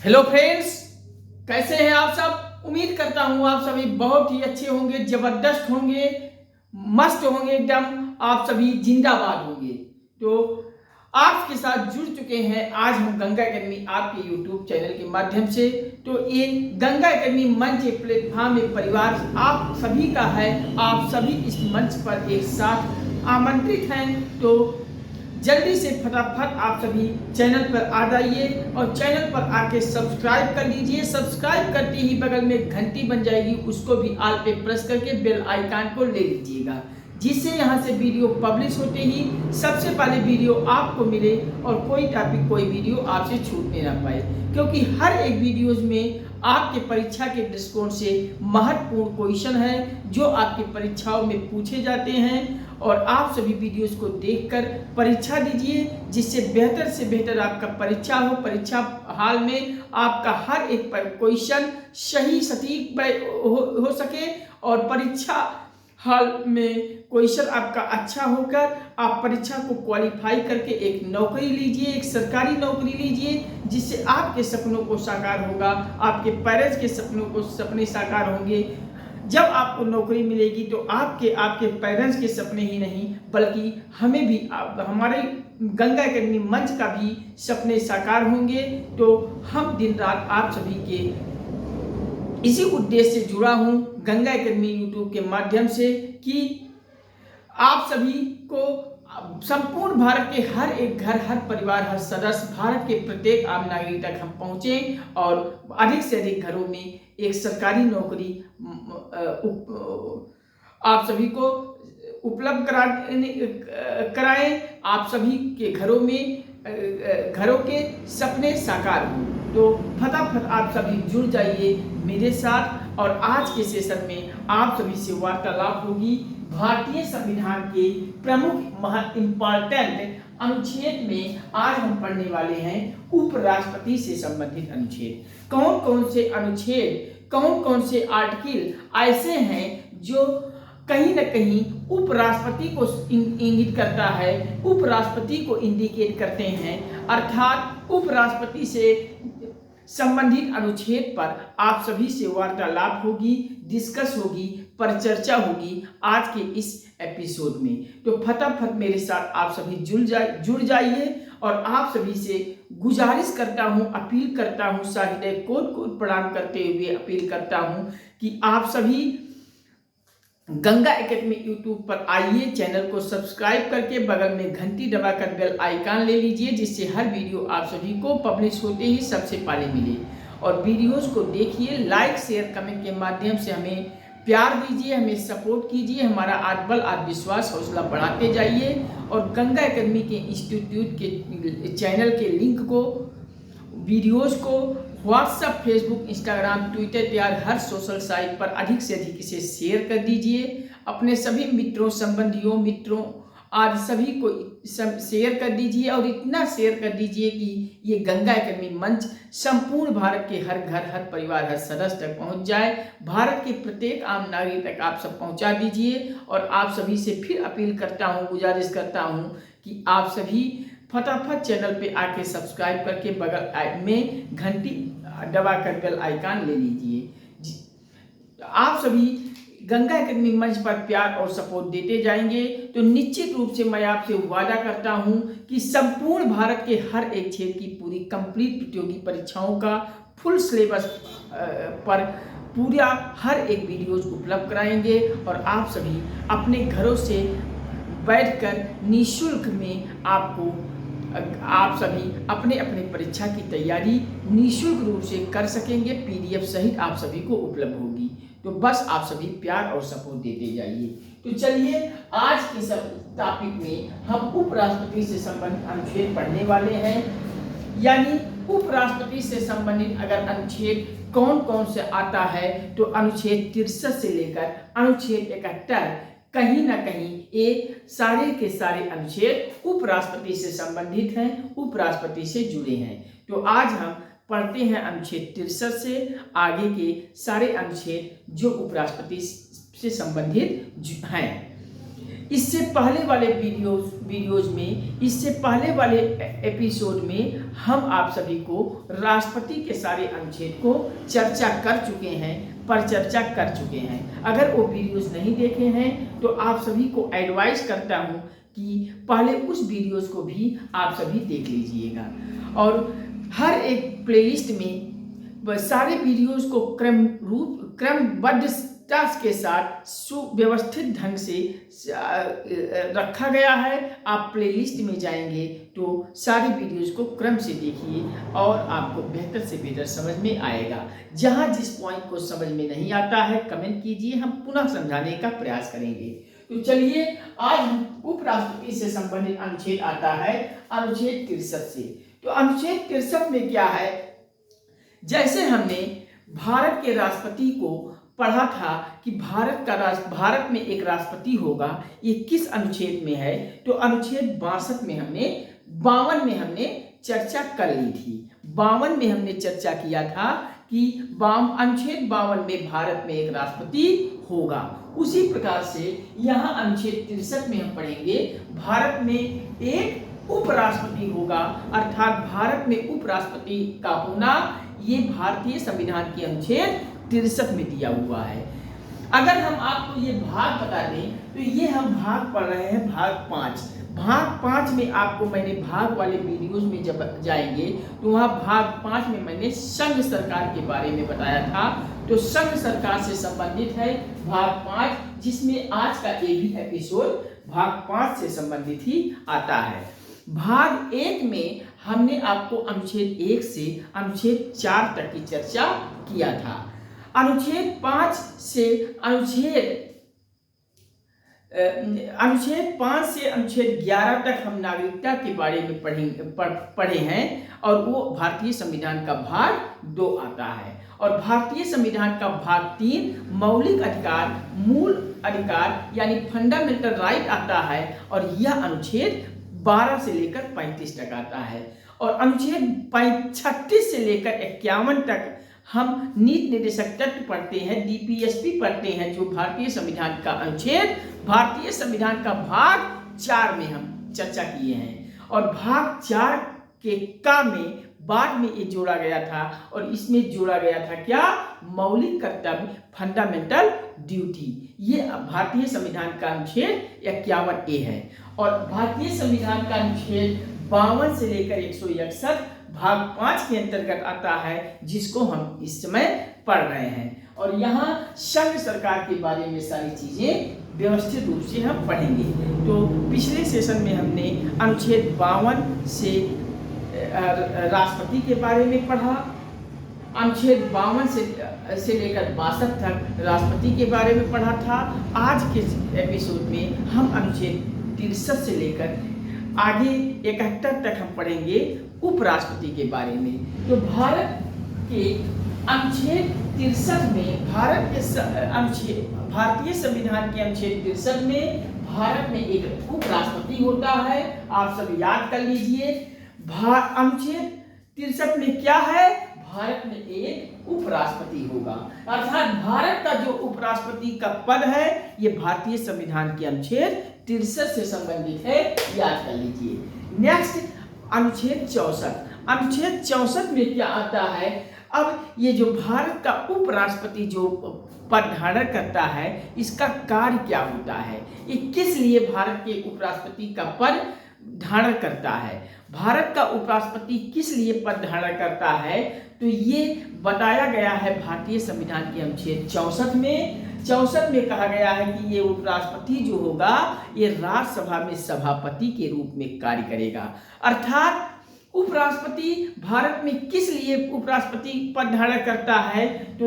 Hello friends, कैसे हैं आप सब। उम्मीद करता हूं आप सभी बहुत ही अच्छे होंगे, जबरदस्त होंगे, मस्त होंगे, एकदम आप सभी जिंदाबाद होंगे। तो आपके साथ जुड़ चुके हैं आज हम गंगा अकेडमी आपके यूट्यूब चैनल के माध्यम से। तो ये गंगा अकेडमी मंच एक प्लेटफॉर्म, एक परिवार आप सभी का है। आप सभी इस मंच पर एक साथ आमंत्रित हैं। तो जल्दी से फटाफट आप सभी चैनल पर आ जाइए और चैनल पर आके सब्सक्राइब कर लीजिए। सब्सक्राइब करते ही बगल में घंटी बन जाएगी, उसको भी ऑल पे प्रेस करके बेल आइकन को ले लीजिएगा, जिससे यहाँ से वीडियो पब्लिश होते ही सबसे पहले वीडियो आपको मिले और कोई टॉपिक, कोई वीडियो आपसे छूटने ना पाए। क्योंकि हर एक वीडियोज में आपके परीक्षा के दृष्टिकोण से महत्वपूर्ण क्वेश्चन है जो आपकी परीक्षाओं में पूछे जाते हैं, और आप सभी वीडियोस को देखकर परीक्षा दीजिए, जिससे बेहतर से बेहतर आपका परीक्षा हो। परीक्षा हाल में आपका हर एक क्वेश्चन सही सटीक हो सके और परीक्षा हाल में क्वेश्चन आपका अच्छा होकर आप परीक्षा को क्वालिफाई करके एक नौकरी लीजिए, एक सरकारी नौकरी लीजिए, जिससे आपके सपनों को साकार होगा, आपके पेरेंट्स के सपने साकार होंगे। जब आपको नौकरी मिलेगी तो आपके पेरेंट्स के सपने ही नहीं बल्कि हमें भी हमारे गंगा अकेडमी मंच का भी सपने साकार होंगे। तो हम दिन रात आप सभी के इसी उद्देश्य से जुड़ा हूं गंगा अकेडमी यूट्यूब के माध्यम से कि आप सभी को संपूर्ण भारत के हर एक घर, हर परिवार, हर सदस्य, भारत के प्रत्येक आम नागरिक तक हम पहुंचे और अधिक से अधिक घरों में एक सरकारी नौकरी आप सभी को उपलब्ध कराएं। आप सभी के घरों में घरों के सपने साकार हों। तो फटाफट आप सभी जुड़ जाइए मेरे साथ, और आज के सेशन में आप सभी से वार्तालाप होगी भारतीय संविधान के प्रमुख इम्पोर्टेंट अनुच्छेद में। आज हम पढ़ने वाले हैं उपराष्ट्रपति से संबंधित अनुच्छेद। कौन कौन से अनुच्छेद, कौन कौन से आर्टिकल ऐसे हैं जो कहीं न कहीं उपराष्ट्रपति को इंगित करता है, उपराष्ट्रपति को इंडिकेट करते हैं। अर्थात उपराष्ट्रपति से संबंधित अनुच्छेद पर आप सभी से वार्तालाप होगी, डिस्कस होगी, परिचर्चा होगी आज के इस एपिसोड में। तो फटाफट मेरे साथ आप सभी जुड़ जाइए, और आप सभी से गुजारिश करता हूं, अपील करता हूं, साहित्य कोट प्रणाम करते हुए अपील करता हूं कि आप सभी गंगा अकेडमी यूट्यूब पर आइए, चैनल को सब्सक्राइब करके बगल में घंटी दबाकर बेल आइकन ले लीजिए, जिससे हर वीडियो आप सभी को पब्लिश होते ही सबसे पहले मिले। और वीडियोस को देखिए, लाइक शेयर कमेंट के माध्यम से हमें प्यार दीजिए, हमें सपोर्ट कीजिए, हमारा आत्मबल, आत्मविश्वास, हौसला बढ़ाते जाइए। और गंगा अकेडमी के इंस्टीट्यूट के चैनल के लिंक को, वीडियोस को व्हाट्सएप, फेसबुक, इंस्टाग्राम, ट्विटर तैयार हर सोशल साइट पर अधिक से अधिक इसे शेयर कर दीजिए। अपने सभी मित्रों, संबंधियों, आदि सभी को शेयर कर दीजिए, और इतना शेयर कर दीजिए कि ये गंगा अकेडमी मंच संपूर्ण भारत के हर घर, हर परिवार, हर सदस्य तक पहुंच जाए। भारत के प्रत्येक आम नागरिक तक आप सब पहुंचा दीजिए। और आप सभी से फिर अपील करता हूं, गुजारिश करता हूं कि आप सभी फटाफट चैनल पे आके सब्सक्राइब करके बगल में घंटी दबाकर बेल आइकन ले लीजिए। आप सभी गंगा अकेडमी मंच पर प्यार और सपोर्ट देते जाएंगे तो निश्चित रूप से मैं आपसे वादा करता हूं कि संपूर्ण भारत के हर एक क्षेत्र की पूरी कंप्लीट प्रतियोगी परीक्षाओं का फुल सिलेबस पर पूरा हर एक वीडियोज उपलब्ध कराएंगे, और आप सभी अपने घरों से बैठकर निःशुल्क में आप सभी अपने अपने परीक्षा की तैयारी निःशुल्क रूप से कर सकेंगे। पीडीएफ सहित आप सभी को उपलब्ध होगी। तो बस आप सभी प्यार और सपोर्ट देते जाइए। तो चलिए आज के सब टॉपिक में हम उपराष्ट्रपति से संबंधित अनुच्छेद पढ़ने वाले हैं। यानी उपराष्ट्रपति से संबंधित अगर अनुच्छेद कौन कौन से आता है तो अनुच्छेद 63 से लेकर अनुच्छेद 71 कहीं ना कहीं ये सारे के सारे अनुच्छेद उपराष्ट्रपति से संबंधित हैं, उपराष्ट्रपति से जुड़े हैं। तो आज हम पढ़ते हैं अनुच्छेद 63 से आगे के सारे अनुच्छेद जो उपराष्ट्रपति से संबंधित हैं। इससे पहले वाले वीडियोज में, इससे पहले वाले एपिसोड में हम आप सभी को राष्ट्रपति के सारे अनुच्छेद को चर्चा कर चुके हैं, पर चर्चा कर चुके हैं। अगर वो वीडियोस नहीं देखे हैं तो आप सभी को एडवाइस करता हूं कि पहले उस वीडियोस को भी आप सभी देख लीजिएगा। और हर एक प्लेलिस्ट में सारे वीडियोस को क्रमबद्धता के साथ सुव्यवस्थित ढंग से रखा गया है। आप प्लेलिस्ट में जाएंगे तो सारे वीडियोस को क्रम से देखिए और आपको बेहतर से बेहतर समझ में आएगा। जहां जिस पॉइंट को समझ में नहीं आता है कमेंट कीजिए, हम पुनः समझाने का प्रयास करेंगे। तो चलिए, आज हम उपराष्ट्रपति से संबंधित अनुच्छेद आता है अनुच्छेद 63 से। तो अनुच्छेद 63 में क्या है, जैसे हमने भारत के राष्ट्रपति को पढ़ा था कि भारत में एक राष्ट्रपति होगा, ये किस अनुच्छेद में है, तो अनुच्छेद 52 में हमने चर्चा कर ली थी। 52 में हमने चर्चा किया था कि अनुच्छेद 52 में भारत में एक राष्ट्रपति होगा। उसी प्रकार से यहाँ अनुच्छेद 63 में हम पढ़ेंगे भारत में एक उपराष्ट्रपति होगा, अर्थात भारत में उपराष्ट्रपति का होना ये भारतीय संविधान के अनुच्छेद 63 में दिया हुआ है। अगर हम आपको ये भाग बता दें तो ये हम भाग पढ़ रहे हैं भाग 5। भाग 5 में आपको मैंने भाग वाले वीडियोस में जब जाएंगे तो वहाँ भाग 5 में मैंने संघ सरकार के बारे में बताया था। तो संघ सरकार से संबंधित है भाग 5, जिसमें आज का ये भी एपिसोड भाग 5 से संबंधित ही आता है। भाग 1 में हमने आपको अनुच्छेद 1 से अनुच्छेद 4 तक की चर्चा किया था। अनुच्छेद 5 से अनुच्छेद 11 तक हम नागरिकता के बारे में पढ़े हैं और वो भारतीय संविधान का भाग 2 आता है। और भारतीय संविधान का भाग 3 मौलिक अधिकार, मूल अधिकार यानी फंडामेंटल राइट आता है और यह अनुच्छेद 12 से लेकर 35 तक आता है। और अनुच्छेद 36 से लेकर 51 तक हम नीति निर्देशक तत्व पढ़ते हैं, DPSP पढ़ते हैं, जो भारतीय संविधान का अनुच्छेद, भारतीय संविधान का भाग 4 में हम चर्चा किए हैं। और भाग 4 के का में बाद में ये जोड़ा गया था और इसमें जोड़ा गया था क्या, मौलिक कर्तव्य, फंडामेंटल ड्यूटी। ये भारतीय संविधान का अनुच्छेद 51A है। और भारतीय संविधान का अनुच्छेद 52 से लेकर 161 भाग 5 के अंतर्गत आता है, जिसको हम इस समय पढ़ रहे हैं। और यहाँ संघ सरकार के बारे में सारी चीजें व्यवस्थित रूप से हम पढ़ेंगे। तो पिछले सेशन में हमने अनुच्छेद 52 से राष्ट्रपति के बारे में पढ़ा, अनुच्छेद 52 से लेकर 62 तक राष्ट्रपति के बारे में पढ़ा था। आज के एपिसोड में हम अनुच्छेद 63 से लेकर आगे 71 तक हम पढ़ेंगे उपराष्ट्रपति के बारे में। तो भारत के अनुच्छेद 63 में भारतीय संविधान के अनुच्छेद 63 में भारत में एक उपराष्ट्रपति होता है। आप सब याद कर लीजिए, अनुच्छेद 63 में क्या है, भारत में एक उपराष्ट्रपति होगा, अर्थात भारत का जो उपराष्ट्रपति का पद है ये भारतीय संविधान के अनुच्छेद 63 से संबंधित है, याद कर लीजिए। नेक्स्ट अनुच्छेद 64। अनुच्छेद 64 में क्या आता है, अब ये जो भारत का उपराष्ट्रपति जो पद धारण करता है इसका कार्य क्या होता है, ये किस लिए भारत के उपराष्ट्रपति का पद धारण करता है, भारत का उपराष्ट्रपति किस लिए पद धारण करता है, तो ये बताया गया है भारतीय संविधान के अनुच्छेद 64 में। 64 में कहा गया है कि ये उपराष्ट्रपति जो होगा ये राज्यसभा में सभापति के रूप में कार्य करेगा। अर्थात उपराष्ट्रपति भारत में किस लिए उपराष्ट्रपति पद धारण करता है, तो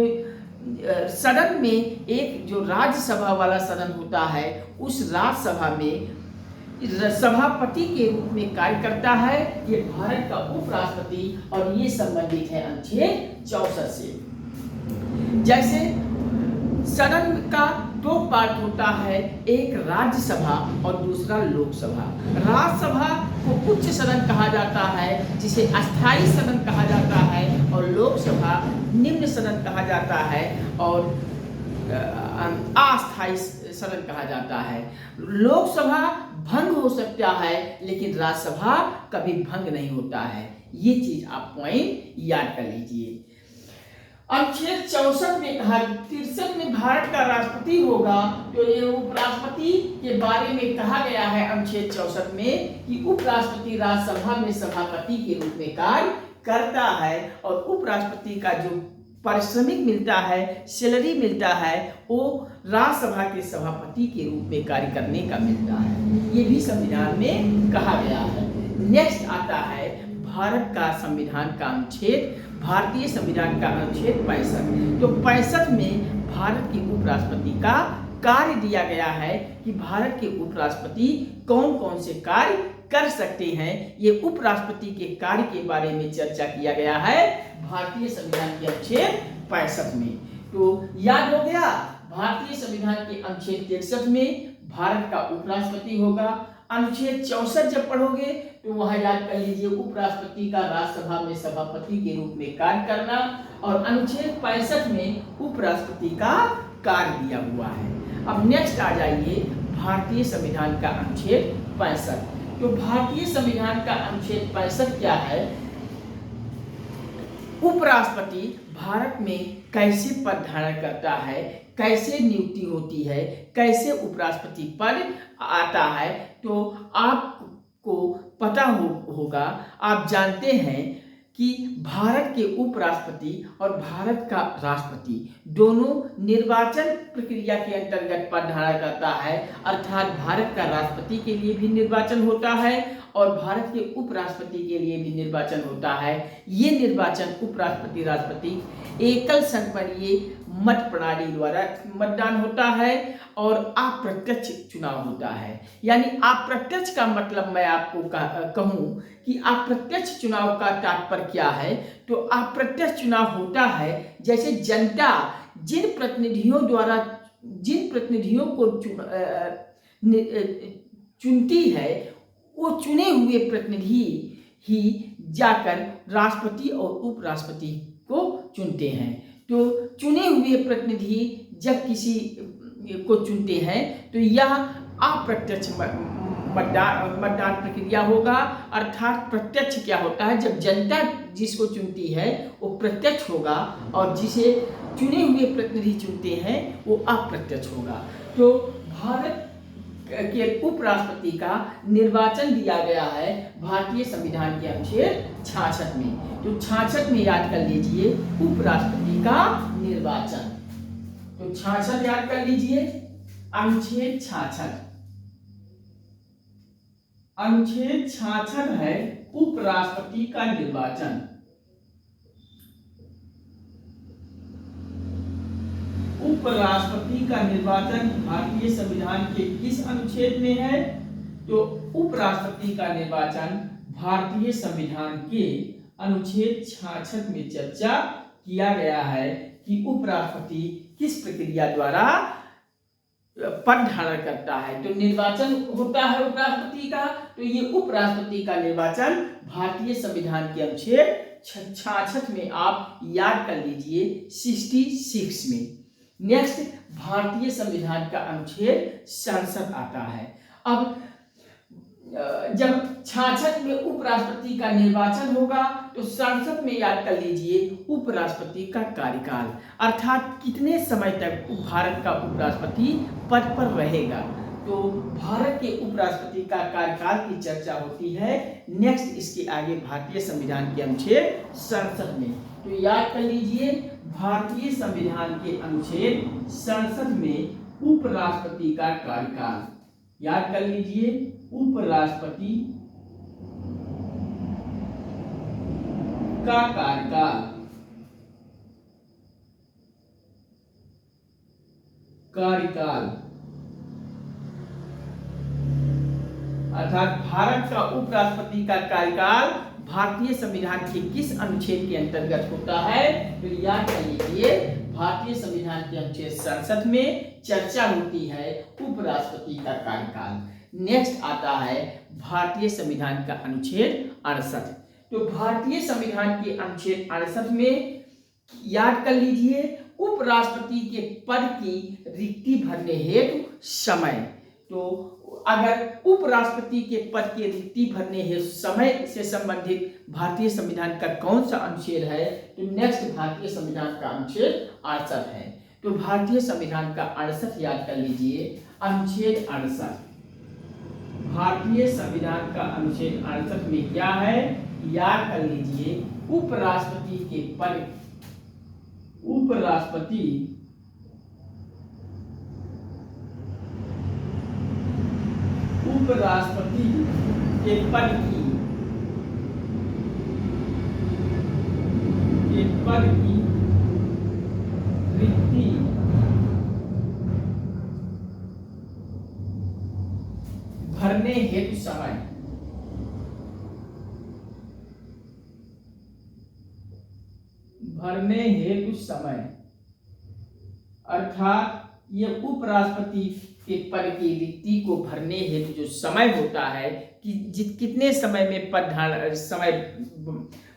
सदन में एक जो राज्यसभा वाला सदन होता है उस राज्यसभा में सभापति के रूप में कार्य करता है, ये भारत का उपराष्ट्रपति। और ये संबंधित है अनुच्छेद 64 से। जैसे सदन का 2 पार्ट होता है, एक राज्यसभा और दूसरा लोकसभा। राज्यसभा को उच्च सदन कहा जाता है जिसे अस्थायी सदन कहा जाता है, और लोकसभा निम्न सदन कहा जाता है और अस्थायी सदन कहा जाता है। लोकसभा भंग हो सकता है लेकिन राज्यसभा कभी भंग नहीं होता है। ये चीज आप पॉइंट याद कर लीजिए। अनुच्छेद 64 में कहा 63 में भारत का राष्ट्रपति होगा, तो ये उपराष्ट्रपति के बारे में कहा गया है अनुच्छेद 64 में कि उपराष्ट्रपति राज्यसभा में सभापति के रूप में कार्य करता है और उपराष्ट्रपति का जो पारिश्रमिक मिलता है, सैलरी मिलता है, वो राज्यसभा के सभापति के रूप में कार्य करने का मिलता है। ये भी संविधान में कहा गया है। नेक्स्ट आता है भारत का संविधान का अनुच्छेद, भारतीय संविधान का अनुच्छेद 65। तो 65 में भारत के उपराष्ट्रपति का कार्य दिया गया है कि भारत के उपराष्ट्रपति कौन कौन से कार्य कर सकते हैं। ये उपराष्ट्रपति के कार्य के बारे में चर्चा किया गया है भारतीय संविधान के अनुच्छेद 65 में। तो याद हो गया, भारतीय संविधान के अनुच्छेद 63 में भारत का उपराष्ट्रपति होगा। अनुच्छेद 64 जब पढ़ोगे तो वहां याद कर लीजिए उपराष्ट्रपति का राज्यसभा में सभापति के रूप में कार्य करना, और अनुच्छेद 65 में उपराष्ट्रपति का कार्य दिया हुआ है। अब नेक्स्ट आ जाइए भारतीय संविधान का अनुच्छेद 65। तो भारतीय संविधान का अनुच्छेद 65 क्या है? उपराष्ट्रपति भारत में कैसे पद धारण करता है, कैसे नियुक्ति होती है, कैसे उपराष्ट्रपति पद आता है। तो आपको पता होगा, आप जानते हैं कि भारत के उपराष्ट्रपति और भारत का राष्ट्रपति दोनों निर्वाचन प्रक्रिया के अंतर्गत पद धारण करता है। अर्थात भारत का राष्ट्रपति के लिए भी निर्वाचन होता है और भारत के उपराष्ट्रपति के लिए भी निर्वाचन होता है। ये निर्वाचन उपराष्ट्रपति राष्ट्रपति एकल संसदीय मत प्रणाली द्वारा मतदान होता है और अप्रत्यक्ष चुनाव होता है। यानी अप्रत्यक्ष का मतलब मैं आपको कहूं कि अप्रत्यक्ष चुनाव का तात्पर्य क्या है। तो अप्रत्यक्ष चुनाव होता है जैसे जनता जिन प्रतिनिधियों को चुनती है, वो चुने हुए प्रतिनिधि ही जाकर राष्ट्रपति और उपराष्ट्रपति को चुनते हैं। तो चुने हुए प्रतिनिधि जब किसी को चुनते हैं तो यह अप्रत्यक्ष मतदान प्रक्रिया होगा। अर्थात प्रत्यक्ष क्या होता है, जब जनता जिसको चुनती है वो प्रत्यक्ष होगा और जिसे चुने हुए प्रतिनिधि चुनते हैं वो अप्रत्यक्ष होगा। तो भारत के उपराष्ट्रपति का निर्वाचन दिया गया है भारतीय संविधान के अनुच्छेद 66 में। तो 66 में याद कर लीजिए उपराष्ट्रपति का निर्वाचन। तो 66 याद कर लीजिए, अनुच्छेद 66। अनुच्छेद 66 है उपराष्ट्रपति का निर्वाचन। उपराष्ट्रपति का निर्वाचन भारतीय संविधान के किस अनुच्छेद में है? तो उपराष्ट्रपति का निर्वाचन भारतीय संविधान के अनुच्छेद 66 में चर्चा किया गया है कि उपराष्ट्रपति किस प्रक्रिया द्वारा पद धारण करता है। तो निर्वाचन होता है उपराष्ट्रपति का, तो ये उपराष्ट्रपति का निर्वाचन भारतीय संविधान के अनुच्छेद 66 में आप याद कर लीजिए, 66 में। नेक्स्ट भारतीय संविधान का अनुच्छेद 67 आता है। अब जब 66 में उपराष्ट्रपति का निर्वाचन होगा तो 67 में याद कर लीजिए उपराष्ट्रपति का कार्यकाल, अर्थात कितने समय तक भारत का उपराष्ट्रपति पद पर रहेगा। तो भारत के उपराष्ट्रपति का कार्यकाल की चर्चा होती है नेक्स्ट इसके आगे भारतीय संविधान के अनुच्छेद 67 में। तो याद कर लीजिए भारतीय संविधान के अनुच्छेद 67 में उपराष्ट्रपति का कार्यकाल, याद कर लीजिए उपराष्ट्रपति का कार्यकाल। अर्थात भारत का उपराष्ट्रपति का कार्यकाल भारतीय संविधान के किस अनुच्छेद के अंतर्गत होता है? तो याद कर लीजिए भारतीय संविधान के अनुच्छेद 67 में चर्चा होती है उपराष्ट्रपति का कार्यकाल। नेक्स्ट आता है भारतीय संविधान का अनुच्छेद 68। तो भारतीय संविधान के अनुच्छेद 68 में याद कर लीजिए उपराष्ट्रपति के पद की रिक्ति भरने हेतु समय। तो अगर उपराष्ट्रपति के पद के रिक्ति भरने हेतु समय से संबंधित भारतीय संविधान का कौन सा अनुच्छेद है, तो नेक्स्ट भारतीय संविधान का अनुच्छेद 68 है। तो भारतीय संविधान का 68 याद कर लीजिए, अनुच्छेद 68। भारतीय संविधान का अनुच्छेद 68 में क्या है, याद कर लीजिए, उपराष्ट्रपति के पद, उपराष्ट्रपति के पद की रिक्ति भरने हेतु समय, भरने हेतु समय, अर्थात ये उपराष्ट्रपति के पद की रिक्ति को भरने हेतु जो समय होता है कि कितने समय में पद समय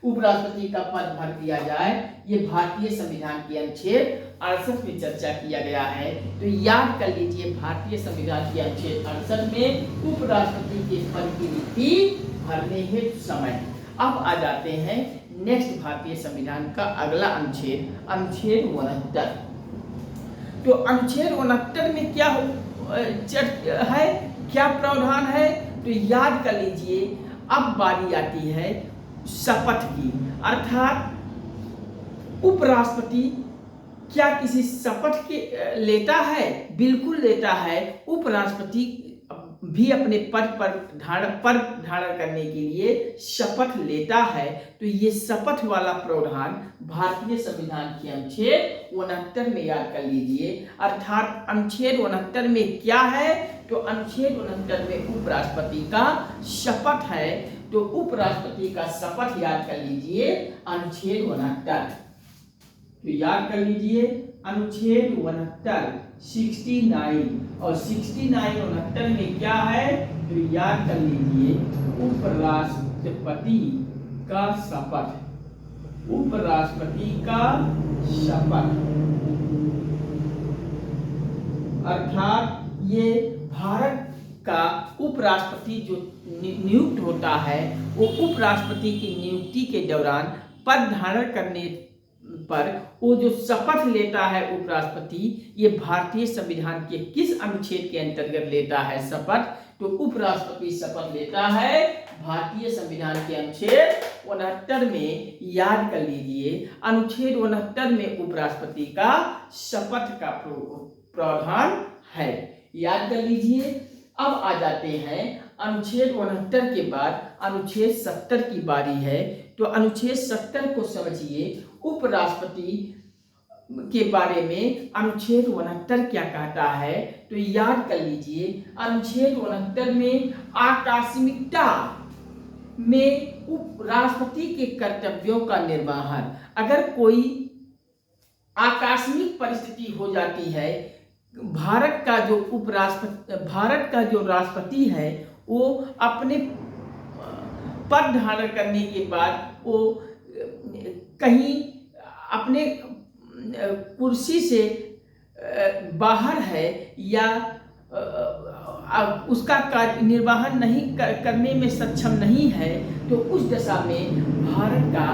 उपराष्ट्रपति का पद भर दिया जाए, ये भारतीय संविधान के अनुच्छेद 68 में चर्चा किया गया है। तो याद कर लीजिए, भारतीय संविधान के अनुच्छेद 68 में उपराष्ट्रपति के पद की रिक्ति भरने हेतु समय। अब आ जाते हैं नेक्स्ट भारतीय संविधान का अगला अनुच्छेद, अनुच्छेद 69। तो अनुच्छेद 69 में क्या है, क्या प्रावधान है, तो याद कर लीजिए। अब बारी आती है शपथ की, अर्थात उपराष्ट्रपति क्या किसी शपथ के लेता है, बिल्कुल लेता है। उपराष्ट्रपति भी अपने पद पर धारण करने के लिए शपथ लेता है। तो ये शपथ वाला प्रावधान भारतीय संविधान के अनुच्छेद 69 में याद कर लीजिए। अर्थात अनुच्छेद 69 में क्या है, तो अनुच्छेद 69 में उपराष्ट्रपति का शपथ है। तो उपराष्ट्रपति का शपथ याद कर लीजिए, अनुच्छेद 69। तो याद कर लीजिए, अनुच्छेद 69 69 और 69 में क्या है, तो याद कर लीजिए, उपराष्ट्रपति का शपथ, उपराष्ट्रपति का शपथ। अर्थात ये भारत का उपराष्ट्रपति जो नियुक्त होता है, वो उपराष्ट्रपति की नियुक्ति के दौरान पद धारण करने पर वो जो शपथ लेता है उपराष्ट्रपति, ये भारतीय संविधान के किस अनुच्छेद के अंतर्गत लेता है शपथ, तो उपराष्ट्रपति शपथ लेता है भारतीय संविधान के अनुच्छेद 69 में। याद कर लीजिए, अनुच्छेद 69 में उपराष्ट्रपति का शपथ का प्रावधान है, याद कर लीजिए। अब आ जाते हैं अनुच्छेद 69 के बाद अनुच्छेद 70 की बारी है। तो अनुच्छेद 70 को समझिए, उपराष्ट्रपति के बारे में अनुच्छेद 69 क्या कहता है, तो याद कर लीजिए, अनुच्छेद 69 में आकस्मिकता में उपराष्ट्रपति के कर्तव्यों का निर्वहन। अगर कोई आकस्मिक परिस्थिति हो जाती है, भारत का जो राष्ट्रपति है वो अपने पद धारण करने के बाद वो कहीं अपने कुर्सी से बाहर है या उसका कार्य निर्वहन नहीं करने में सक्षम नहीं है, तो उस दशा में भारत का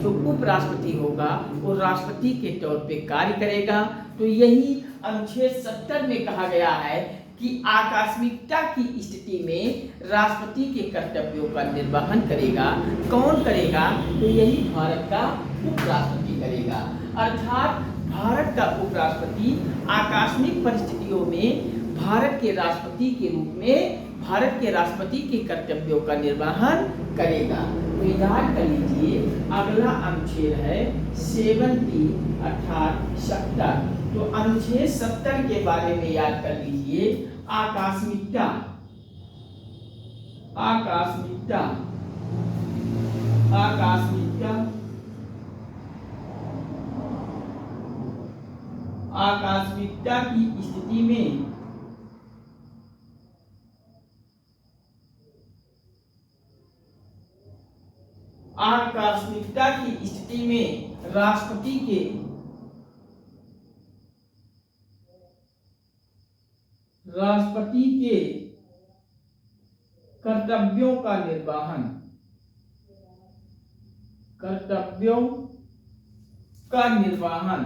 जो उपराष्ट्रपति होगा वो राष्ट्रपति के तौर पे कार्य करेगा। तो यही अनुच्छेद 70 में कहा गया है कि आकस्मिकता की स्थिति में राष्ट्रपति के कर्तव्यों का निर्वहन करेगा। कौन करेगा, तो यही भारत का उपराष्ट्रपति करेगा। अर्थात भारत का उपराष्ट्रपति आकस्मिक परिस्थितियों में भारत के राष्ट्रपति के रूप में भारत के राष्ट्रपति के कर्तव्यों का निर्वहन करेगा। तो याद कर लीजिए, अगला अनुच्छेद है 70 अर्थात 70। तो अनुच्छेद 70 के बारे में याद कर लीजिए, आकस्मिकता, आकस्मिकता, आकस्मिकता, आकस्मिकता की स्थिति में आकस्मिकता की स्थिति में राष्ट्रपति के राष्ट्रपति के कर्तव्यों का निर्वहन, कर्तव्यों का निर्वहन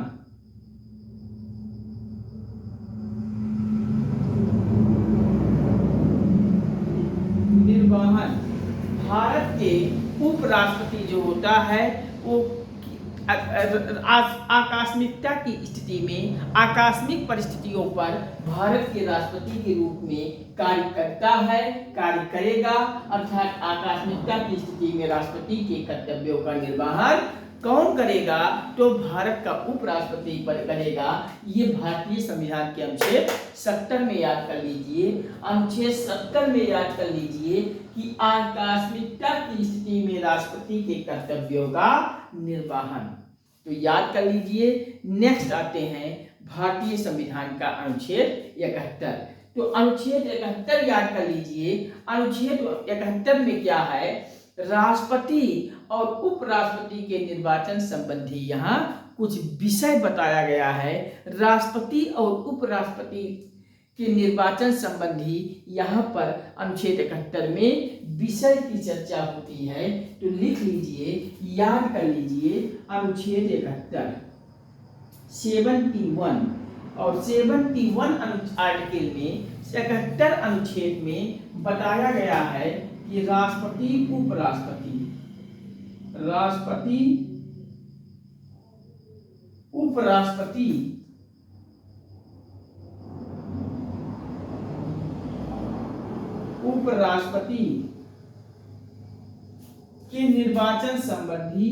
भारत के उपराष्ट्रपति जो होता है वो आकस्मिकता की स्थिति में, आकस्मिक परिस्थितियों पर भारत के राष्ट्रपति के रूप में कार्य करता है, कार्य करेगा। अर्थात आकस्मिकता की स्थिति में राष्ट्रपति के कर्तव्यों का निर्वहन कौन करेगा? तो भारत का उपराष्ट्रपति पर करेगा। ये भारतीय संविधान के अनुच्छेद 70 में याद कर लीजिए, अनुच्छेद 70 में याद कर लीजिए कि आकस्मिकता की स्थिति में राष्ट्रपति के कर्तव्यों का निर्वहन। तो याद कर लीजिए। नेक्स्ट आते हैं भारतीय संविधान का अनुच्छेद 71। तो अनुच्छेद 71 याद कर लीजिए। अनुच्छेद 71 में क्या है? राष्ट्रपति और उपराष्ट्रपति के निर्वाचन संबंधी यहाँ कुछ विषय बताया गया है। राष्ट्रपति और उपराष्ट्रपति के निर्वाचन संबंधी यहाँ पर अनुच्छेद 71 में विषय की चर्चा होती है। तो लिख लीजिए, याद कर लीजिए। अनुच्छेद 71 71 और 71 आर्टिकल में 71 अनुच्छेद में बताया गया है कि राष्ट्रपति उपराष्ट्रपति उपराष्ट्रपति के निर्वाचन संबंधी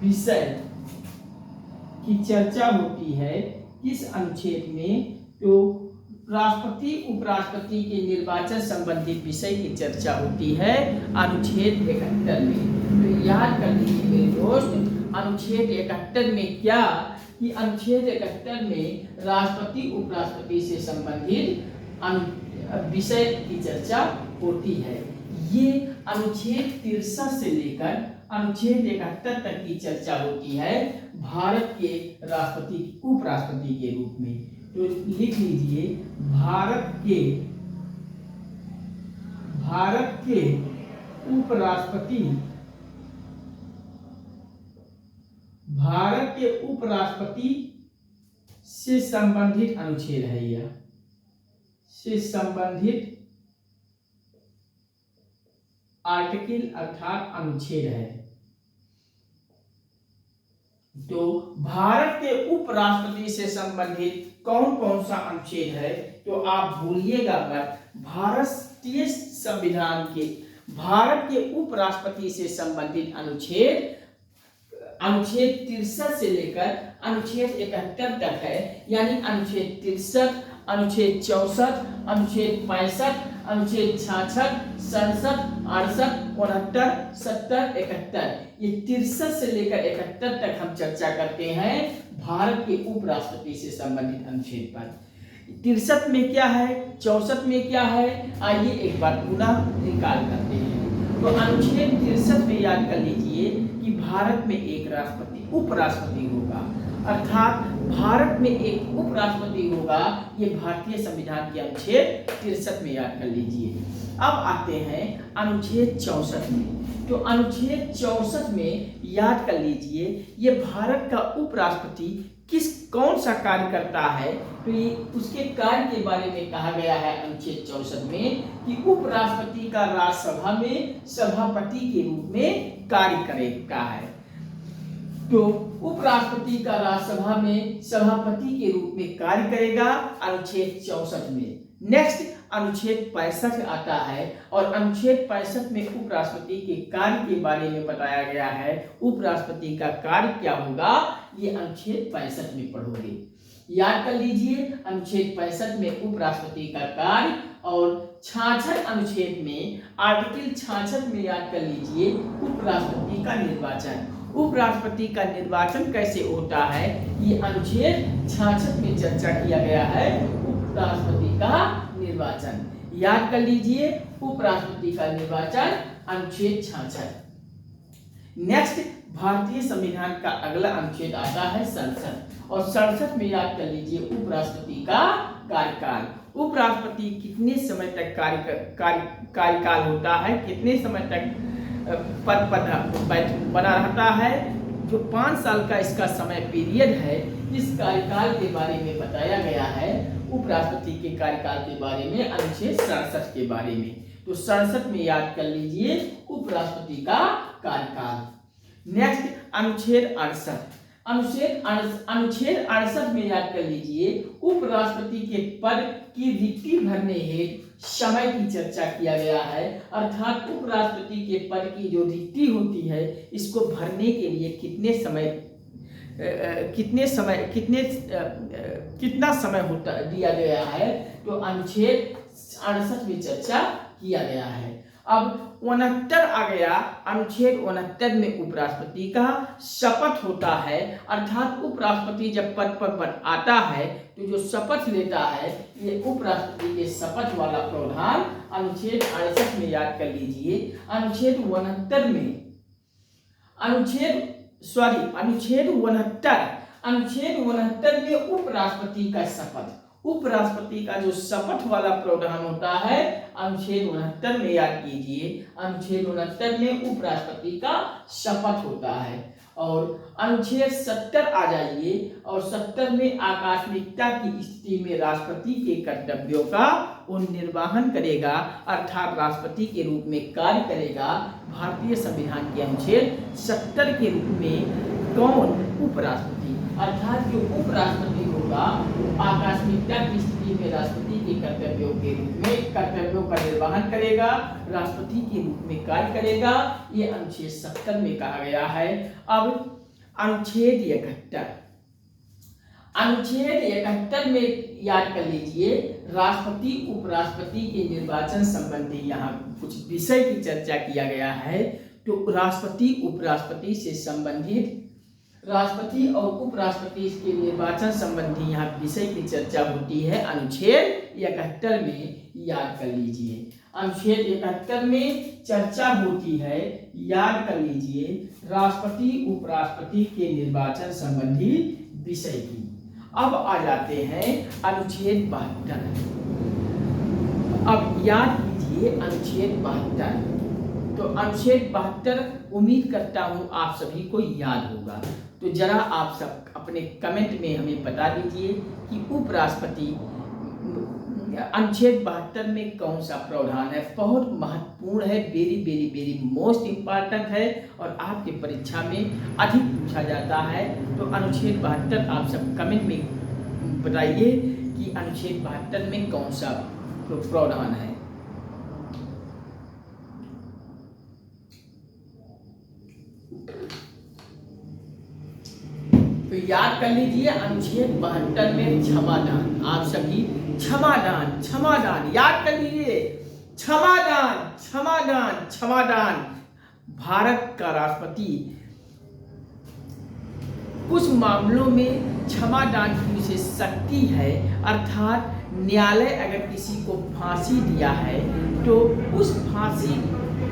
विषय की चर्चा होती है। किस अनुच्छेद में? तो राष्ट्रपति उपराष्ट्रपति के निर्वाचन संबंधी विषय की चर्चा होती है अनुच्छेद 71 में। तो याद कर लीजिए मेरे दोस्त, अनुच्छेद 71 में क्या कि अनुच्छेद 71 में राष्ट्रपति उपराष्ट्रपति से संबंधित विषय की चर्चा होती है। ये अनुच्छेद 63 से लेकर अनुच्छेद 71 तक की चर्चा होती है भारत के राष्ट्रपति उपराष्ट्रपति के रूप में। तो लिख लीजिए, भारत के उपराष्ट्रपति से संबंधित अनुच्छेद है। यह से संबंधित आर्टिकल अर्थात अनुच्छेद है। तो भारत के उपराष्ट्रपति से संबंधित कौन कौन सा अनुच्छेद है? तो आप भूलिएगा मत, भारतीय संविधान के भारत के उपराष्ट्रपति से संबंधित अनुच्छेद 63 से लेकर अनुच्छेद 71 तक है। यानी अनुच्छेद 63, अनुच्छेद 64, अनुच्छेद 65, अनुच्छेद 66, 67, 68, 69, 70, 71, ये 63 से लेकर 71 तक हम चर्चा करते हैं भारत के उपराष्ट्रपति से संबंधित अनुच्छेद पर। 63 में क्या है, 64 में क्या है, आइए एक बार पुनः निकाल करते हैं। तो अनुच्छेद 63 में याद कर लीजिए कि भारत में एक राष्ट्रपति उपराष्ट्रपति होगा, अर्थात भारत में एक उपराष्ट्रपति होगा। ये भारतीय संविधान के अनुच्छेद 63 में याद कर लीजिए। अब आते हैं अनुच्छेद 64 में। तो अनुच्छेद 64 में याद कर लीजिए, ये भारत का उपराष्ट्रपति कौन सा कार्य करता है। तो ये उसके कार्य के बारे में कहा गया है अनुच्छेद 64 में कि उपराष्ट्रपति का राज्यसभा में सभापति के रूप में कार्य करेगा है। तो उपराष्ट्रपति का राज्यसभा में सभापति के रूप में कार्य करेगा अनुच्छेद 64 में। नेक्स्ट अनुच्छेद 65 आता है और अनुच्छेद 65 में उपराष्ट्रपति के कार्य के बारे में बताया गया है। उपराष्ट्रपति का कार्य क्या होगा, ये अनुच्छेद 65 में पढ़ोगे। याद कर लीजिए, अनुच्छेद 65 में उपराष्ट्रपति का कार्य और 66 अनुच्छेद में आर्टिकल 66 में याद कर लीजिए उपराष्ट्रपति का निर्वाचन। उपराष्ट्रपति का निर्वाचन कैसे होता है, ये अनुच्छेद 66 में चर्चा किया गया है उपराष्ट्रपति का निर्वाचन। याद कर लीजिए, उपराष्ट्रपति का निर्वाचन अनुच्छेद 66। नेक्स्ट, भारतीय संविधान का अगला अनुच्छेद आता है 67, और 67 में याद कर लीजिए उपराष्ट्रपति का कार्यकाल। उपराष्ट्रपति कितने समय तक कार्यकाल होता है, कितने समय तक पद पर बना रहता है। जो 5 साल का इसका समय पीरियड है, इस कार्यकाल के बारे में बताया गया है उपराष्ट्रपति के कार्यकाल के बारे में अनुच्छेद 67 के बारे में। तो 67 में याद कर लीजिए उपराष्ट्रपति का कार्यकाल। नेक्स्ट, अनुच्छेद 68। अनुच्छेद 68 में याद कर लीजिए उपराष्ट्रपति के पद की रिक्ति भरने हेतु समय की चर्चा किया गया है। अर्थात उपराष्ट्रपति के पद की जो रिक्ति होती है, इसको भरने के लिए कितना समय होता दिया गया है, तो अनुच्छेद 68 में चर्चा किया गया है। अब 69 आ गया। अनुच्छेद 69 में उपराष्ट्रपति का शपथ होता है। अर्थात उपराष्ट्रपति जब पद पर आता है तो जो शपथ लेता है, ये उपराष्ट्रपति के शपथ वाला प्रावधान अनुच्छेद 68 में याद कर लीजिए। अनुच्छेद 69 में उपराष्ट्रपति का शपथ, उपराष्ट्रपति का जो शपथ वाला प्रावधान होता है, अनुच्छेद 69 में याद कीजिए। अनुच्छेद 69 में उपराष्ट्रपति का शपथ होता है। और अनुच्छेद 70 आ जाइए, और 70 में आकस्मिकता की स्थिति में राष्ट्रपति के कर्तव्यों का वो निर्वहन करेगा, अर्थात राष्ट्रपति के रूप में कार्य करेगा। भारतीय संविधान के अनुच्छेद 70 के रूप में कौन? उपराष्ट्रपति। अर्थात जो उपराष्ट्रपति होगा आकस्मिकता की स्थिति में राष्ट्रपति के कर्तव्यों का निर्वहन करेगा, राष्ट्रपति के रूप में कार्य करेगा। ये अनुच्छेद 70 में कहा गया है। अब अनुच्छेद 71 में याद कर लीजिए, राष्ट्रपति उपराष्ट्रपति के निर्वाचन संबंधी यहाँ कुछ विषय की चर्चा किया गया है। तो राष्ट्रपति उपराष्ट्रपति से संबंधित, राष्ट्रपति और उपराष्ट्रपति के निर्वाचन संबंधी यहाँ विषय की चर्चा होती है अनुच्छेद 71 में, याद कर लीजिए। अनुच्छेद 71 में चर्चा होती है, याद कर लीजिए, राष्ट्रपति उपराष्ट्रपति के निर्वाचन संबंधी विषय की। अब आ जाते हैं अनुच्छेद 72। अब याद कीजिए अनुच्छेद 72। तो अनुच्छेद 72 उम्मीद करता हूं आप सभी को याद होगा। तो जरा आप सब अपने कमेंट में हमें बता दीजिए कि उपराष्ट्रपति अनुच्छेद 72 में कौन सा प्रावधान है। बहुत महत्वपूर्ण है, वेरी मोस्ट इम्पॉर्टेंट है, और आपके परीक्षा में अधिक पूछा जाता है। तो अनुच्छेद 72 आप सब कमेंट में बताइए कि अनुच्छेद 72 में कौन सा प्रावधान है। तो याद कर लीजिए अनुच्छेद 72 में क्षमादान। आप सभी क्षमादान याद कर लीजिए। क्षमादान। भारत का राष्ट्रपति कुछ मामलों में क्षमादान की विशेष शक्ति है। अर्थात न्यायालय अगर किसी को फांसी दिया है तो उस फांसी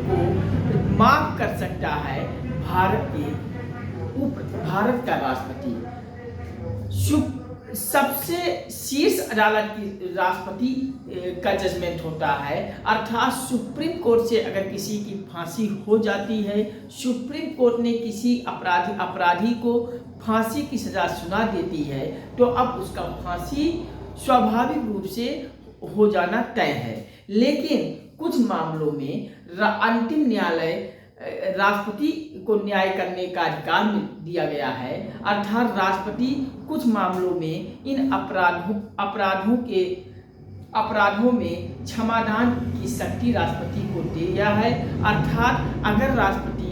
को माफ कर सकता है भारत का राष्ट्रपति। सबसे शीर्ष अदालत की राष्ट्रपति का जजमेंट होता है। अर्थात सुप्रीम कोर्ट से अगर किसी की फांसी हो जाती है, सुप्रीम कोर्ट ने किसी अपराधी को फांसी की सजा सुना देती है, तो अब उसका फांसी स्वाभाविक रूप से हो जाना तय है। लेकिन कुछ मामलों में अंतिम न्यायालय राष्ट्रपति को न्याय करने का अधिकार दिया गया है। अर्थात राष्ट्रपति कुछ मामलों में इन अपराधों में क्षमादान की शक्ति राष्ट्रपति को दिया है। अर्थात अगर राष्ट्रपति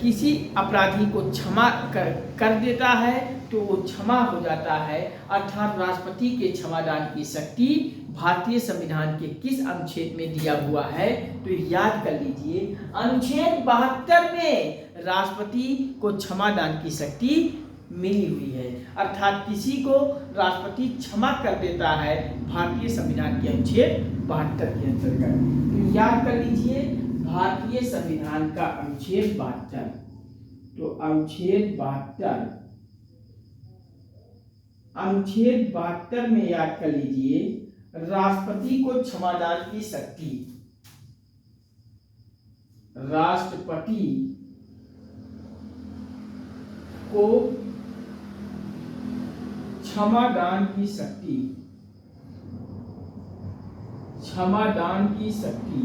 किसी अपराधी को क्षमा कर देता है तो वो क्षमा हो जाता है। अर्थात राष्ट्रपति के क्षमादान की शक्ति भारतीय संविधान के किस अनुच्छेद में दिया हुआ है, तो याद कर लीजिए अनुच्छेद 72 में राष्ट्रपति को क्षमादान की शक्ति मिली हुई है, अर्थात किसी को राष्ट्रपति क्षमा कर देता है भारतीय संविधान के अनुच्छेद 72 के अंतर्गत। तो याद कर लीजिए भारतीय संविधान का अनुच्छेद 72। तो अनुच्छेद 72 में याद कर लीजिए राष्ट्रपति को क्षमादान की शक्ति, राष्ट्रपति को क्षमादान की शक्ति, क्षमादान की शक्ति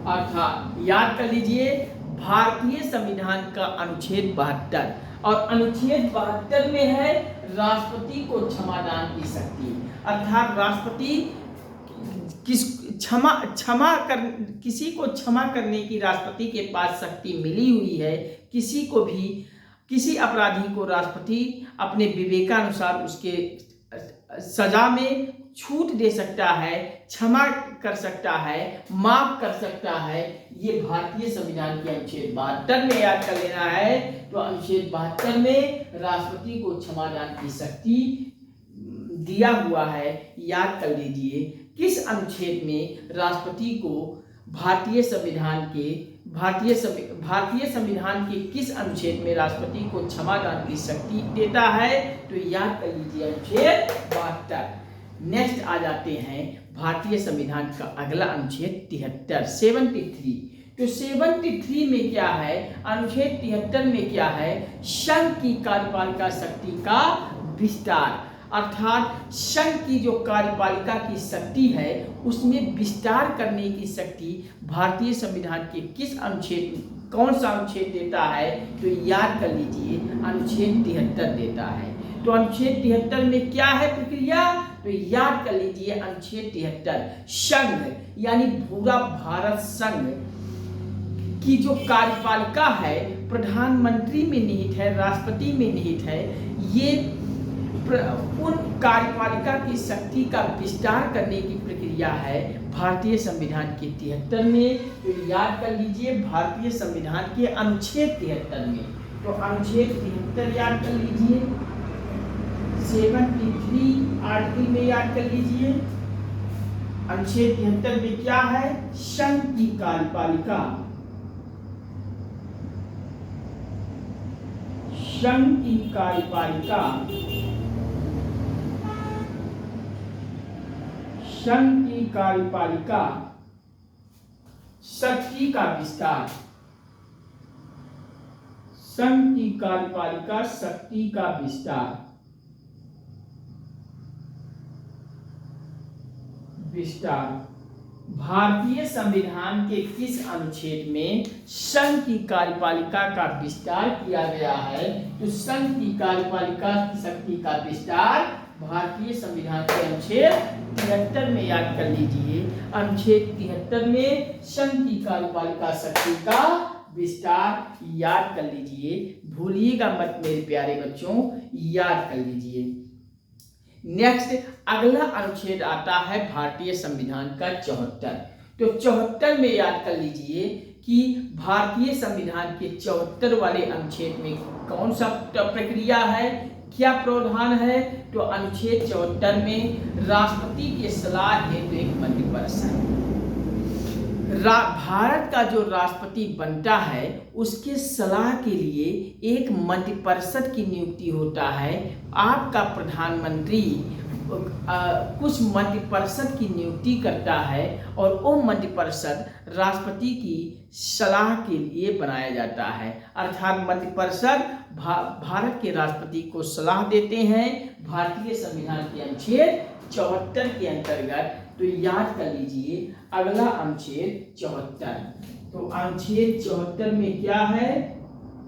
अर्थात याद कर लीजिए भारतीय संविधान का अनुच्छेद 72 और अनुच्छेद 72 में है राष्ट्रपति को क्षमादान की शक्ति, अर्थात राष्ट्रपति किसी को क्षमा करने की राष्ट्रपति के पास शक्ति मिली हुई है। किसी अपराधी को राष्ट्रपति अपने विवेकानुसार उसके सजा में छूट दे सकता है, क्षमा कर सकता है, माफ कर सकता है। ये भारतीय संविधान के अनुच्छेद 72 में याद कर लेना है। तो अनुच्छेद 72 में राष्ट्रपति को क्षमादान की शक्ति दिया हुआ है। याद कर लीजिए किस अनुच्छेद में राष्ट्रपति को भारतीय संविधान के किस अनुच्छेद में राष्ट्रपति को क्षमादान की शक्ति देता है। तो याद कर लीजिए अनुच्छेद 72। नेक्स्ट आ जाते हैं भारतीय संविधान का अगला अनुच्छेद 73। तो 73 में क्या है, अनुच्छेद 73 में क्या है, संघ की कार्यपालिका शक्ति का विस्तार, अर्थात संघ की जो कार्यपालिका की शक्ति है उसमें विस्तार करने की शक्ति भारतीय संविधान के किस अनुच्छेद, कौन सा अनुच्छेद देता है। तो याद कर लीजिए अनुच्छेद 73 देता है। तो अनुच्छेद 73 में क्या है प्रक्रिया, तो याद कर लीजिए अनुच्छेद 73 संघ यानी पूरा भारत संघ की जो कार्यपालिका है प्रधानमंत्री में निहित है, राष्ट्रपति में निहित है। ये उन कार्यपालिका की शक्ति का विस्तार करने की प्रक्रिया है भारतीय संविधान के 73 में। तो याद कर लीजिए भारतीय संविधान के अनुच्छेद 73 में। तो अनुच्छेद 73 याद कर लीजिए, 73 आर्टिकल में याद कर लीजिए। अनुच्छेद 73 में क्या है, संघ की कार्यपालिका, संघ की कार्यपालिका, संघ की कार्यपालिका शक्ति का विस्तार, संघ की कार्यपालिका शक्ति का विस्तार, भारतीय संविधान के किस अनुच्छेद में संघ की कार्यपालिका का विस्तार किया गया है। तो संघ की कार्यपालिका की शक्ति का विस्तार भारतीय संविधान के अनुच्छेद 73 में याद कर लीजिए। अनुच्छेद 73 में संघ की कार्यपालिका शक्ति का विस्तार याद कर लीजिए, भूलिएगा मत मेरे प्यारे बच्चों, याद कर लीजिए। नेक्स्ट अगला अनुच्छेद आता है भारतीय संविधान का 74। तो 74 में याद कर लीजिए कि भारतीय संविधान के 74 वाले अनुच्छेद में कौन सा प्रक्रिया है, क्या प्रावधान है। तो अनुच्छेद 74 में राष्ट्रपति के सलाह हेतु एक मंत्रिपरिषद है। भारत का जो राष्ट्रपति बनता है उसके सलाह के लिए एक मंत्रिपरिषद की नियुक्ति होता है। आपका प्रधानमंत्री कुछ मंत्रिपरिषद की नियुक्ति करता है और वो मंत्रिपरिषद राष्ट्रपति की सलाह के लिए बनाया जाता है, अर्थात मंत्रिपरिषद भारत के राष्ट्रपति को सलाह देते हैं भारतीय संविधान के अनुच्छेद 74 के अंतर्गत। तो याद कर लीजिए अगला अनुच्छेद 74। तो अनुच्छेद 74 में क्या है,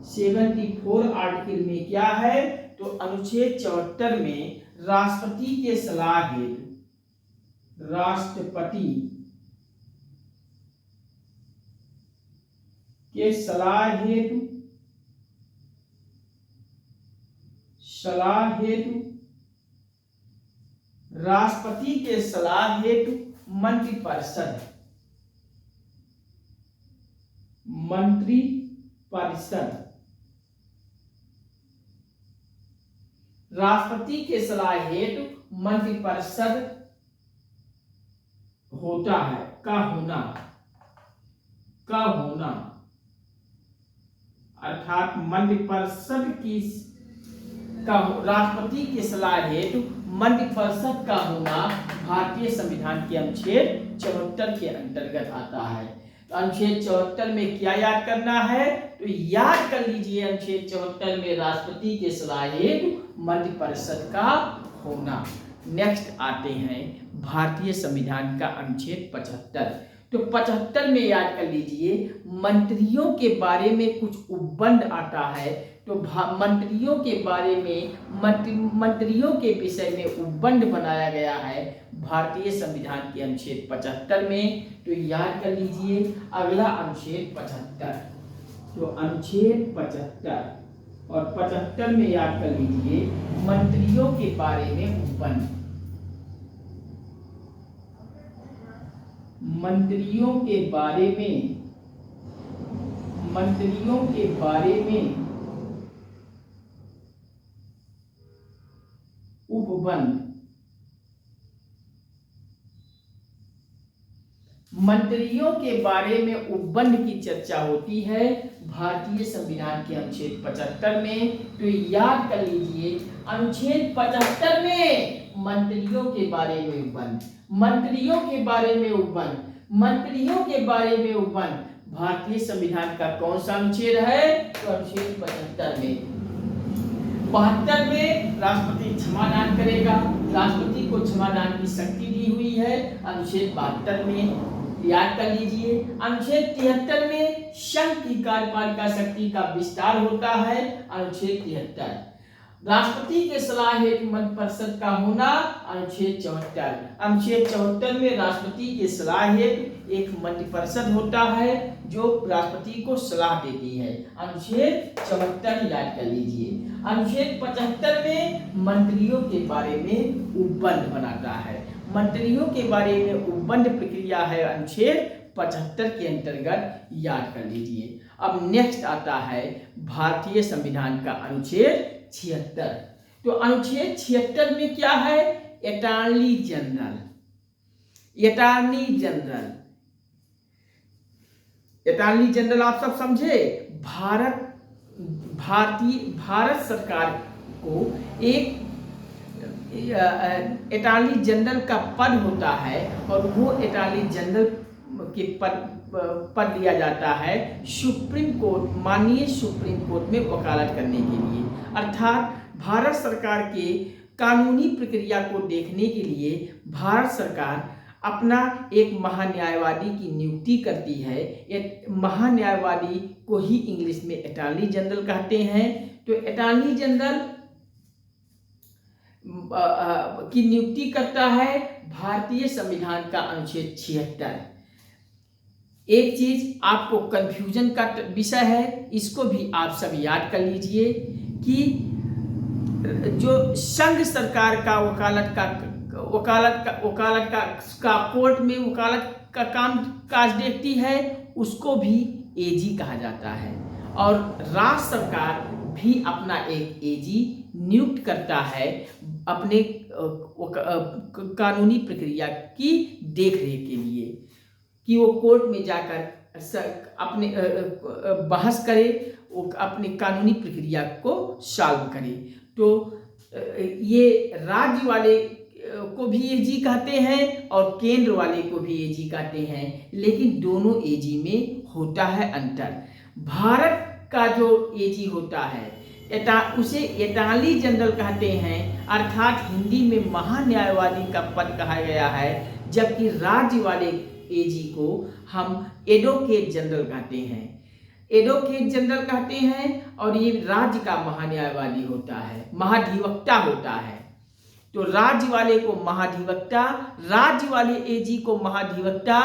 74 आर्टिकल में क्या है। तो अनुच्छेद 74 में राष्ट्रपति के सलाह हेतु, राष्ट्रपति के सलाह हेतु राष्ट्रपति के सलाह हेतु मंत्रिपरिषद मंत्री परिषद राष्ट्रपति के सलाह हेतु मंत्रिपरिषद होता है का होना अर्थात मंत्रिपरिषद की राष्ट्रपति की सलाह हेतु मंत्रिपरिषद का होना भारतीय संविधान के अनुच्छेद 74 के अंतर्गत आता है। तो अनुच्छेद 74 में क्या याद करना है, तो याद कर लीजिए अनुच्छेद 74 में राष्ट्रपति के सलाह हेतु मंत्रिपरिषद का होना। नेक्स्ट आते हैं भारतीय संविधान का अनुच्छेद 75। तो 75 में याद कर लीजिए मंत्रियों के बारे में कुछ उपबंध आता है। तो मंत्रियों के बारे में मंत्रियों के विषय में उपबंध बनाया गया है भारतीय संविधान के अनुच्छेद 75 में। तो याद कर लीजिए अगला अनुच्छेद 75। तो अनुच्छेद 75 और 75 में याद कर लीजिए मंत्रियों के बारे में उपबंध, मंत्रियों के बारे में उपबंध, मंत्रियों के बारे में उपबंध की चर्चा होती है भारतीय संविधान के अनुच्छेद 75 में। तो याद कर लीजिए अनुच्छेद 75 में मंत्रियों के बारे में उपबंध, मंत्रियों के बारे में उपबंध, मंत्रियों के बारे में उपबंध भारतीय संविधान का कौन सा अनुच्छेद है, तो अनुच्छेद 75 में। 72 में राष्ट्रपति क्षमादान करेगा, राष्ट्रपति को क्षमादान की शक्ति दी हुई है अनुच्छेद 72 में। याद कर लीजिए अनुच्छेद 73 में संघ की कार्यपालिका शक्ति का विस्तार होता है अनुच्छेद 73। राष्ट्रपति के सलाह हेतु मंत्रिपरिषद का होना अनुच्छेद 74। अनुच्छेद 74 में राष्ट्रपति के सलाह हेतु एक मंत्रिपरिषद होता है जो राष्ट्रपति को सलाह देती है, अनुच्छेद 74 याद कर लीजिए। अनुच्छेद 75 में मंत्रियों के बारे में उपबंध बनाता है, मंत्रियों के बारे में उपबंध प्रक्रिया है अनुच्छेद 75 के अंतर्गत, याद कर लीजिए। अब नेक्स्ट आता है भारतीय संविधान का अनुच्छेद 76। तो अनुच्छेद 76 में क्या है, attorney general, attorney general, attorney general आप सब समझे। भारत सरकार को एक अटॉर्नी जनरल का पद होता है और वो अटॉर्नी जनरल के पद दिया जाता है सुप्रीम कोर्ट, माननीय सुप्रीम कोर्ट में वकालत करने के लिए। अर्थात भारत सरकार के कानूनी प्रक्रिया को देखने के लिए भारत सरकार अपना एक महान्यायवादी की नियुक्ति करती है। एक महान्यायवादी को ही इंग्लिश में अटॉर्नी जनरल कहते हैं। तो अटॉर्नी जनरल की नियुक्ति करता है भारतीय संविधान का अनुच्छेद 76। एक चीज आपको कंफ्यूजन का विषय है, इसको भी आप सब याद कर लीजिए कि जो संघ सरकार का वकालत का कोर्ट में वकालत का काम काज देखती है उसको भी एजी कहा जाता है, और राज्य सरकार भी अपना एक एजी नियुक्त करता है अपने कानूनी प्रक्रिया की देखरेख के लिए कि वो कोर्ट में जाकर अपने बहस करे, वो अपने कानूनी प्रक्रिया को सॉल्व करे। तो ये राज्य वाले को भी एजी कहते हैं और केंद्र वाले को भी एजी कहते हैं, लेकिन दोनों एजी में होता है अंतर। भारत का जो एजी होता है उसे अटॉर्नी जनरल कहते हैं, अर्थात हिंदी में महान्यायवादी का पद कहा गया है, जबकि राज्य वाले एजी को हम एडवोकेट जनरल कहते हैं, एडवोकेट जनरल कहते हैं, और ये राज्य का महान्यायवादी होता है, महाधिवक्ता होता है। तो राज्य वाले को महाधिवक्ता, राज्य वाले एजी को महाधिवक्ता,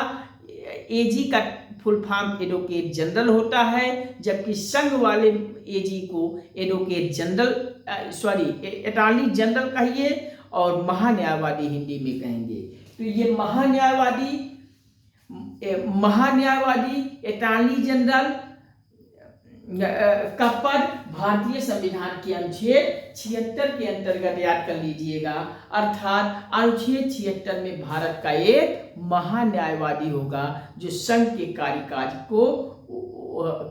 एजी का फुल फॉर्म एडवोकेट जनरल होता है, जबकि संघ वाले एजी को एडवोकेट जनरल अटॉर्नी जनरल कहिए और महान्यायवादी हिंदी में कहेंगे। तो ये महान्यायवादी अटॉर्नी जनरल का पद भारतीय संविधान के अनुच्छेद 76 के अंतर्गत याद कर लीजिएगा। अर्थात अनुच्छेद 76 में भारत का एक महान्यायवादी होगा जो संघ के कार्यकाज को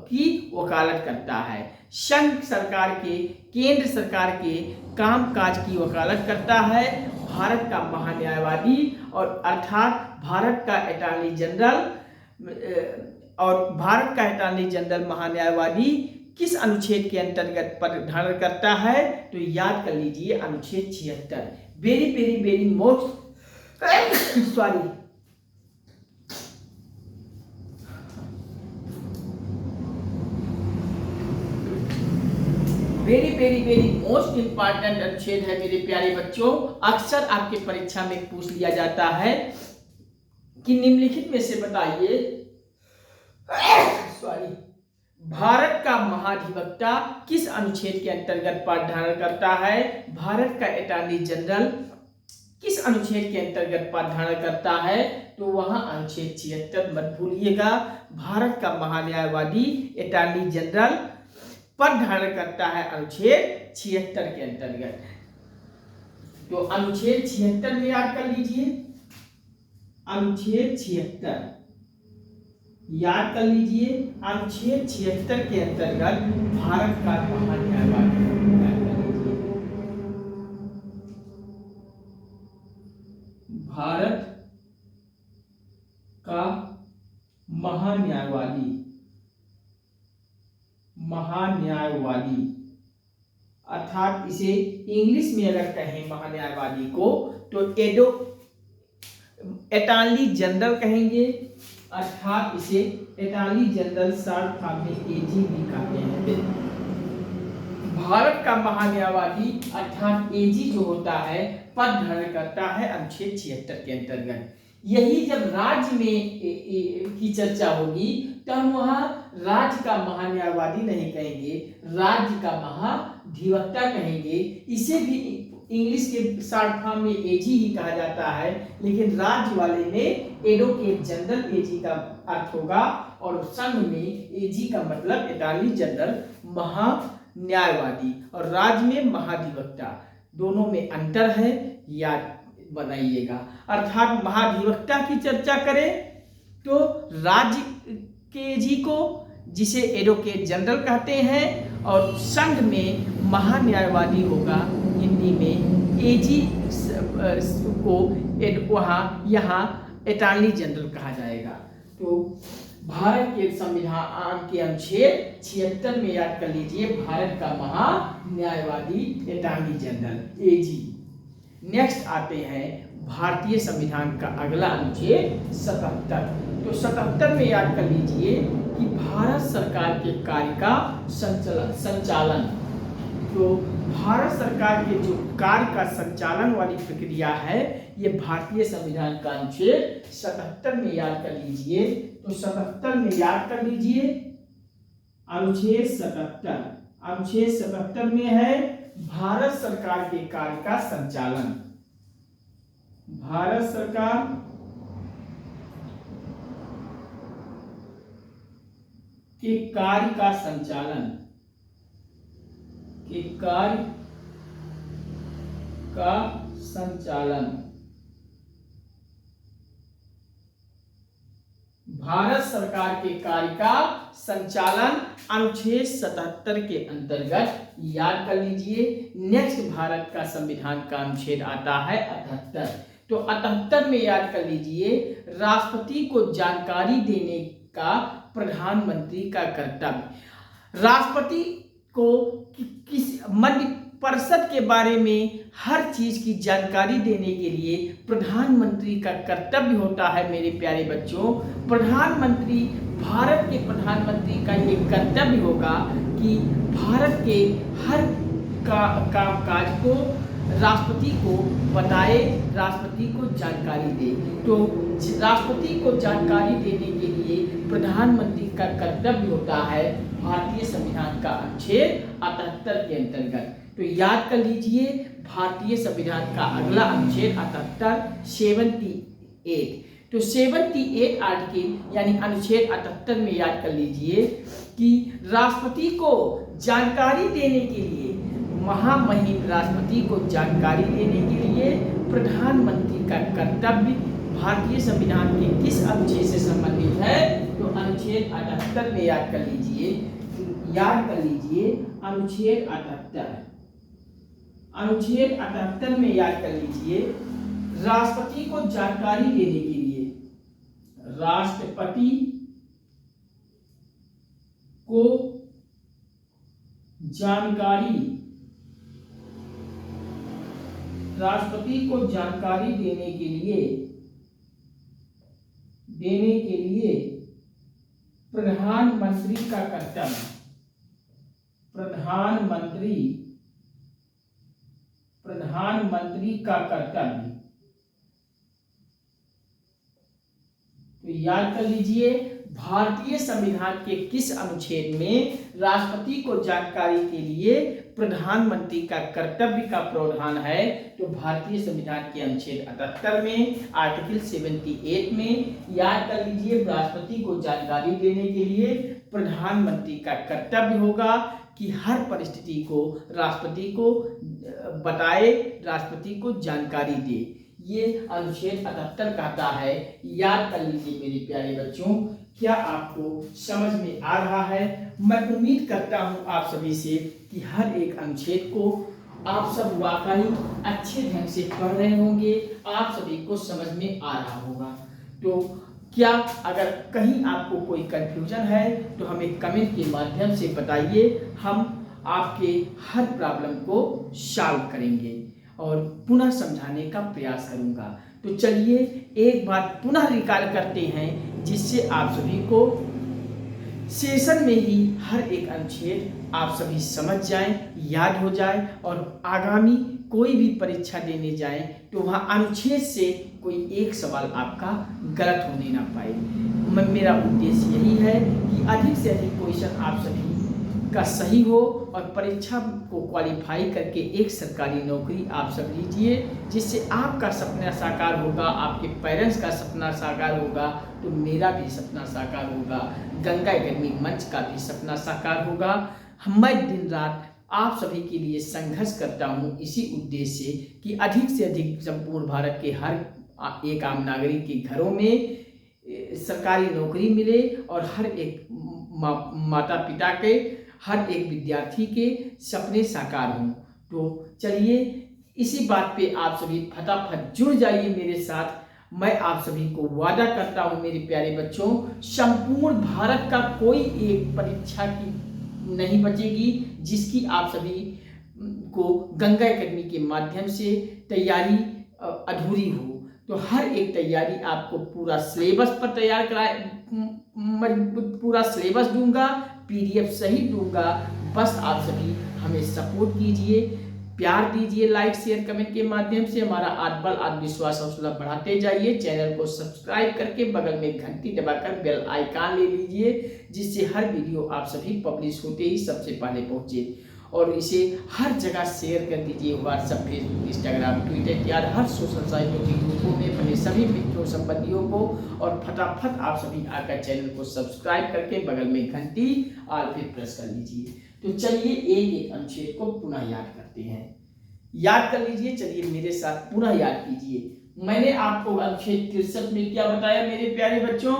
की वकालत करता है, संघ सरकार के, केंद्र सरकार के कामकाज की वकालत करता है। भारत का महान्यायवादी और अर्थात भारत का अटॉर्नी जनरल और भारत का अटॉर्नी जनरल महान्यायवादी किस अनुच्छेद के अंतर्गत पद धारण करता है? तो याद कर लीजिए अनुच्छेद 76। Very very very most sorry very very very most important अनुच्छेद है मेरे प्यारे बच्चों। अक्सर आपके परीक्षा में पूछ लिया जाता है कि निम्नलिखित में से बताइए भारत का महाधिवक्ता किस अनुच्छेद के अंतर्गत पद धारण करता है? भारत का अटॉर्नी जनरल किस अनुच्छेद के अंतर्गत पद धारण करता है? तो वहां अनुच्छेद 76 मत भूलिएगा। भारत का महान्यायवादी अटॉर्नी जनरल पद धारण करता है अनुच्छेद 76 के अंतर्गत। तो अनुच्छेद 76 में याद कर लीजिए, अनुच्छेद 76 याद कर लीजिए। अनुच्छेद 76 के अंतर्गत भारत का महान्यायवादी, याद कर लीजिए, भारत का महान्यायवादी, महान्यायवादी अर्थात इसे इंग्लिश में अगर कहें महान्यायवादी को तो अटॉर्नी जनरल कहेंगे, अर्थात इसे अटॉर्नी जनरल शॉर्ट फॉर्म में एजी भी कहते हैं। भारत का महान्यायवादी अर्थात एजी जो होता है पद धारण करता है अनुच्छेद 76 के अंतर्गत। यही जब राज्य में की चर्चा होगी तो हम वहां राज्य का महान्यायवादी नहीं कहेंगे, राज्य का महाधिवक्ता कहेंगे। इसे भी इंग्लिश के शॉर्ट फॉर्म में एजी ही कहा जाता है, लेकिन राज्य वाले में एडवोकेट जनरल एजी का अर्थ होगा और संघ में एजी का मतलब अटॉर्नी जनरल महान्यायवादी और राज्य में महाधिवक्ता। दोनों में अंतर है, याद बनाइएगा। अर्थात महाधिवक्ता की चर्चा करें तो राज्य के एजी को जिसे एडवोकेट जनरल कहते हैं और संघ में महान्यायवादी होगा, हिंदी में एजी को यहाँ अटॉर्नी जनरल कहा जाएगा। तो भारत के संविधान के अनुच्छेद 76 में याद कर लीजिए भारत का महान्यायवादी अटॉर्नी जनरल एजी। नेक्स्ट आते हैं भारतीय संविधान का अगला अनुच्छेद 77। तो 77 में याद कर लीजिए कि भारत सरकार के कार्य का संचालन। तो भारत सरकार के जो कार्य का संचालन वाली प्रक्रिया है ये भारतीय संविधान का अनुच्छेद 77 में याद कर लीजिए। तो 77 में याद कर लीजिए अनुच्छेद 77। अनुच्छेद 77 में है भारत सरकार के कार्य का संचालन। भारत सरकार के कार्य का संचालन, के कार्य का संचालन। भारत सरकार के कार्य का संचालन अनुच्छेद 77 के अंतर्गत याद कर लीजिए। नेक्स्ट भारत का संविधान का अनुच्छेद आता है 78। तो 78 में याद कर लीजिए राष्ट्रपति को जानकारी देने का प्रधानमंत्री का कर्तव्य। राष्ट्रपति को किस मंत्रि परिषद के बारे में हर चीज की जानकारी देने के लिए प्रधानमंत्री का कर्तव्य होता है। मेरे प्यारे बच्चों, प्रधानमंत्री, भारत के प्रधानमंत्री का ये कर्तव्य होगा कि भारत के हर कामकाज को राष्ट्रपति को बताए, राष्ट्रपति को जानकारी दे। तो राष्ट्रपति को जानकारी देने के लिए प्रधानमंत्री का कर्तव्य होता है भारतीय संविधान का अनुच्छेद 78 के अंतर्गत। तो याद कर लीजिए भारतीय संविधान का अगला अनुच्छेद 78 78। तो 78 आर्टिकल यानी अनुच्छेद 78 में याद कर लीजिए कि राष्ट्रपति को जानकारी देने के लिए, महामहिम राष्ट्रपति को जानकारी देने के लिए प्रधानमंत्री का कर्तव्य भारतीय संविधान के किस अनुच्छेद से संबंधित है? तो अनुच्छेद 78 में याद कर लीजिए अनुच्छेद 78 में याद कर लीजिए, राष्ट्रपति को जानकारी देने के लिए, राष्ट्रपति को जानकारी देने के लिए प्रधानमंत्री का कर्तव्य, प्रधानमंत्री का कर्तव्य। तो याद कर लीजिए भारतीय संविधान के किस अनुच्छेद में राष्ट्रपति को जानकारी के लिए प्रधानमंत्री का कर्तव्य का प्रावधान है? तो भारतीय संविधान के अनुच्छेद 78 में आर्टिकल 78 में याद कर लीजिए राष्ट्रपति को जानकारी देने के लिए प्रधानमंत्री का कर्तव्य होगा कि हर परिस्थिति को राष्ट्रपति को बताए, राष्ट्रपति को जानकारी दे। ये अनुच्छेद 78 कहता है। याद कर लीजिए मेरे प्यारे बच्चों, क्या आपको समझ में आ रहा है? मैं उम्मीद करता हूँ आप सभी से कि हर एक अनुच्छेद को आप सब वाकई अच्छे ढंग से पढ़ रहे होंगे, आप सभी को समझ में आ रहा होगा। तो क्या अगर कहीं आपको कोई कंफ्यूजन है तो हमें कमेंट के माध्यम से बताइए, हम आपके हर प्रॉब्लम को सॉल्व करेंगे और पुनः समझाने का प्रयास करूंगा। तो चलिए एक बार पुनः रिकॉल करते हैं जिससे आप सभी को सेशन में ही हर एक अनुच्छेद आप सभी समझ जाएं, याद हो जाए और आगामी कोई भी परीक्षा देने जाएं तो वहाँ अनुच्छेद से कोई एक सवाल आपका गलत होने ना पाए। मेरा उद्देश्य यही है कि अधिक से अधिक क्वेश्चन आप सभी का सही हो और परीक्षा को क्वालिफाई करके एक सरकारी नौकरी आप सब लीजिए, जिससे आपका सपना साकार होगा, आपके पेरेंट्स का सपना साकार होगा, तो मेरा भी सपना साकार होगा, गंगा एकेडमी मंच का भी सपना साकार होगा। मैं दिन रात आप सभी के लिए संघर्ष करता हूँ इसी उद्देश्य से कि अधिक से अधिक संपूर्ण भारत के हर एक आम नागरिक के घरों में सरकारी नौकरी मिले और हर एक माता पिता के, हर एक विद्यार्थी के सपने साकार हों। तो चलिए इसी बात पे आप सभी फटाफट जुड़ जाइए मेरे साथ। मैं आप सभी को वादा करता हूँ मेरे प्यारे बच्चों, संपूर्ण भारत का कोई एक परीक्षा की नहीं बचेगी जिसकी आप सभी को गंगा एकेडमी के माध्यम से तैयारी अधूरी हो। तो हर एक तैयारी आपको पूरा सिलेबस पर तैयार पूरा सिलेबस दूंगा, PDF सही दूंगा। बस आप सभी हमें सपोर्ट कीजिए, प्यार दीजिए, लाइक शेयर कमेंट के माध्यम से हमारा आत्मबल आत्मविश्वास हौसला बढ़ाते जाइए। चैनल को सब्सक्राइब करके बगल में घंटी दबाकर बेल आइकन ले लीजिए, जिससे हर वीडियो आप सभी पब्लिश होते ही सबसे पहले पहुंचे। और इसे हर जगह शेयर कर दीजिए, व्हाट्सएप, फेसबुक, इंस्टाग्राम, ट्विटर इत्यादि हर सोशल साइटों के ग्रुपों में अपने सभी मित्रों संबंधियों को। और फटाफट आप सभी आकर चैनल को सब्सक्राइब करके बगल में घंटी ऑल पे प्रेस कर लीजिए। तो चलिए एक एक अनुच्छेद को पुनः याद करते हैं। याद कर लीजिए, चलिए मेरे साथ पुनः याद कीजिए। मैंने आपको अनुच्छेद 63 में क्या बताया मेरे प्यारे बच्चों?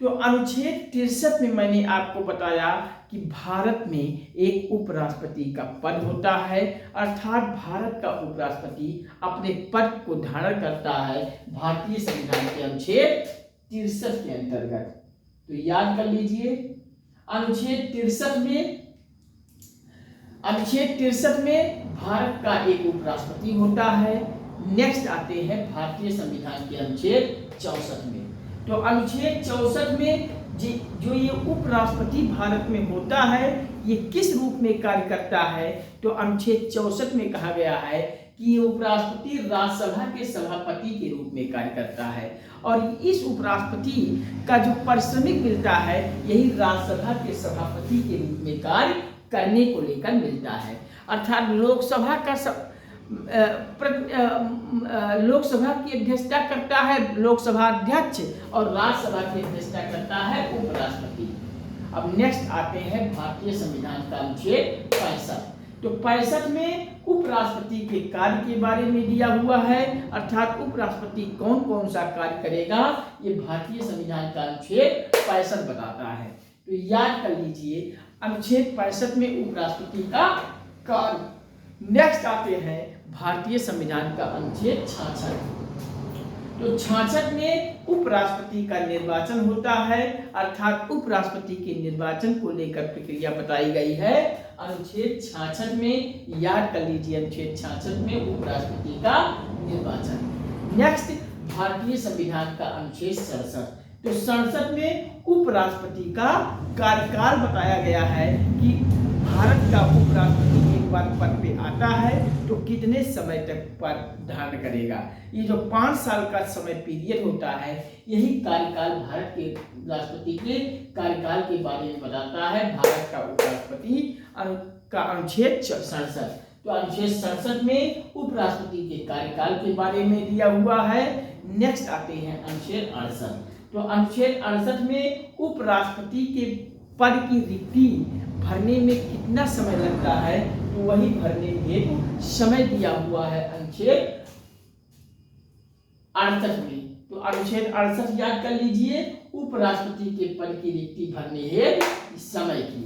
तो अनुच्छेद 63 में मैंने आपको बताया कि भारत में एक उपराष्ट्रपति का पद होता है, अर्थात भारत का उपराष्ट्रपति अपने पद को धारण करता है भारतीय संविधान के अनुच्छेद 63 के अंतर्गत। तो याद कर लीजिए अनुच्छेद 63 में भारत का एक उपराष्ट्रपति होता है। नेक्स्ट आते हैं भारतीय संविधान के अनुच्छेद 64 में। तो अनुच्छेद 64 में जो ये उपराष्ट्रपति भारत में होता है ये किस रूप में कार्य करता है? तो अनुच्छेद 64 में कहा गया है कि ये उपराष्ट्रपति राज्यसभा के सभापति के रूप में कार्य करता है और इस उपराष्ट्रपति का जो पारिश्रमिक मिलता है यही राज्यसभा के सभापति के रूप में कार्य करने को लेकर मिलता है। अर्थात लोकसभा का लोकसभा की अध्यक्षता करता है लोकसभा अध्यक्ष और राज्यसभा की अध्यक्षता करता है उपराष्ट्रपति। अब नेक्स्ट आते हैं भारतीय संविधान का अनुच्छेद 65। तो 65 में उपराष्ट्रपति के कार्य के बारे में दिया हुआ है, अर्थात उपराष्ट्रपति कौन कौन सा कार्य करेगा, ये भारतीय संविधान का अनुच्छेद 65 बताता है। तो याद कर लीजिए अनुच्छेद 65 में उपराष्ट्रपति का कार्य। नेक्स्ट आते हैं भारतीय संविधान का अनुच्छेद 66। तो 66 में उपराष्ट्रपति का निर्वाचन होता है, अर्थात उपराष्ट्रपति के निर्वाचन को लेकर प्रक्रिया बताई गई है अनुच्छेद 66 में। याद कर लीजिए अनुच्छेद 66 में उपराष्ट्रपति का निर्वाचन। नेक्स्ट भारतीय संविधान का अनुच्छेद 67। तो 67 में उपराष्ट्रपति का कार्यकाल बताया गया है कि भारत का उपराष्ट्रपति एक बार पद पे आता है तो कितने समय तक पद धारण करेगा। ये जो 5 साल का समय पीरियड होता है, यही कार्यकाल भारत के राष्ट्रपति के कार्यकाल के बारे में बताता है भारत का उपराष्ट्रपति का अनुच्छेद 67। तो अनुच्छेद 67 में उपराष्ट्रपति के कार्यकाल के बारे में दिया हुआ है। नेक्स्ट आते हैं अनुच्छेद 68। तो अनुच्छेद 68 में उपराष्ट्रपति के पद की रिक्ति भरने में कितना समय लगता है, तो वही भरने हेतु समय दिया हुआ है अनुच्छेद 68 में। तो अनुच्छेद 68 याद कर लीजिए, उपराष्ट्रपति के पद की रिक्ति भरने हेतु समय की।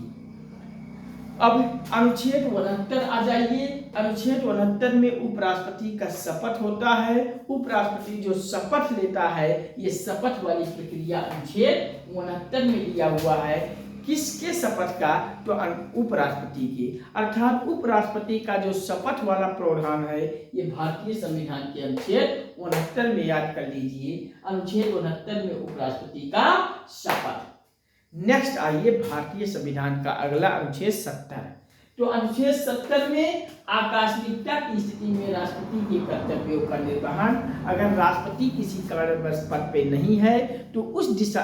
अब अनुच्छेद 69 आ जाइए। अनुच्छेद 69 में उपराष्ट्रपति का शपथ होता है। उपराष्ट्रपति जो शपथ लेता है, ये शपथ वाली प्रक्रिया अनुच्छेद 69 में दिया हुआ है। किसके शपथ का, तो उपराष्ट्रपति के, अर्थात उपराष्ट्रपति का जो शपथ वाला प्रावधान है ये भारतीय संविधान के अनुच्छेद 69 में याद कर लीजिए। अनुच्छेद 69 में उपराष्ट्रपति का शपथ। नेक्स्ट आइए भारतीय संविधान का अगला अनुच्छेद 70। तो अनुच्छेद 70 में आकस्मिकता की स्थिति में राष्ट्रपति के कर्तव्यों का निर्वहन। अगर राष्ट्रपति किसी कारणवश पद पे नहीं है तो उस दिशा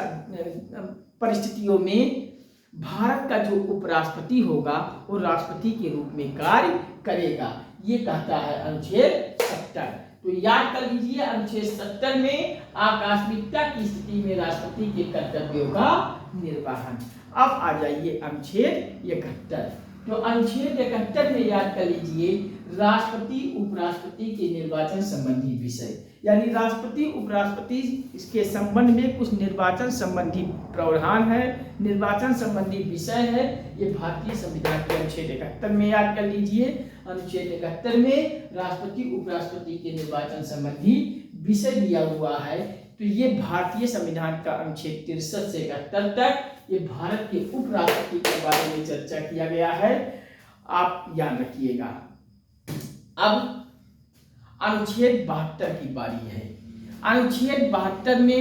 परिस्थितियों में भारत का जो उपराष्ट्रपति होगा वो राष्ट्रपति के रूप में कार्य करेगा, ये कहता है अनुच्छेद 70। तो याद कर लीजिए अनुच्छेद 70 में आकस्मिकता की स्थिति में राष्ट्रपति के कर्तव्यों का निर्वहन। अब आ जाइए अनुच्छेद 71। तो अनुच्छेद 71 में याद कर लीजिए राष्ट्रपति उपराष्ट्रपति के निर्वाचन संबंधी विषय, यानी राष्ट्रपति उपराष्ट्रपति इसके संबंध में कुछ निर्वाचन संबंधी प्रावधान है, निर्वाचन संबंधी विषय है। ये भारतीय संविधान के अनुच्छेद 71 में याद कर लीजिए। अनुच्छेद 71 में राष्ट्रपति उपराष्ट्रपति के निर्वाचन संबंधी विषय दिया हुआ है। तो ये भारतीय संविधान का अनुच्छेद 63 से 71 तक ये भारत के उपराष्ट्रपति के बारे में चर्चा किया गया है, आप याद रखिएगा। अब अनुच्छेद 72 की बारी है। अनुच्छेद 72 में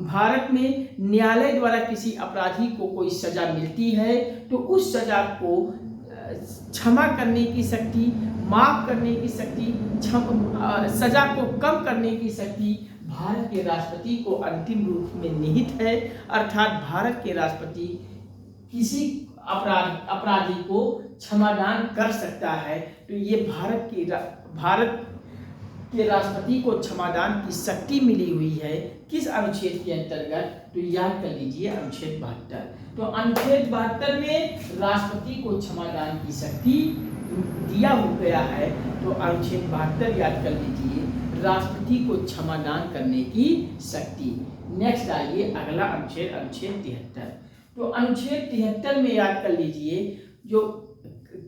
भारत में न्यायालय द्वारा किसी अपराधी को कोई सजा मिलती है तो उस सजा को क्षमा करने की शक्ति, माफ करने की शक्ति, सजा को कम करने की शक्ति भारत के राष्ट्रपति को अंतिम रूप में निहित है। अर्थात भारत के राष्ट्रपति किसी अपराधी को क्षमादान कर सकता है। तो ये भारत के राष्ट्रपति को क्षमादान की शक्ति मिली हुई है किस अनुच्छेद के अंतर्गत, तो याद कर लीजिए अनुच्छेद 72। तो अनुच्छेद 72 में राष्ट्रपति को क्षमादान की शक्ति दिया गया है। तो अनुच्छेद 72 याद कर लीजिए, राष्ट्रपति को क्षमादान करने की शक्ति। नेक्स्ट आइए अगला अनुच्छेद, अनुच्छेद 73। तो अनुच्छेद 73 में याद कर लीजिए जो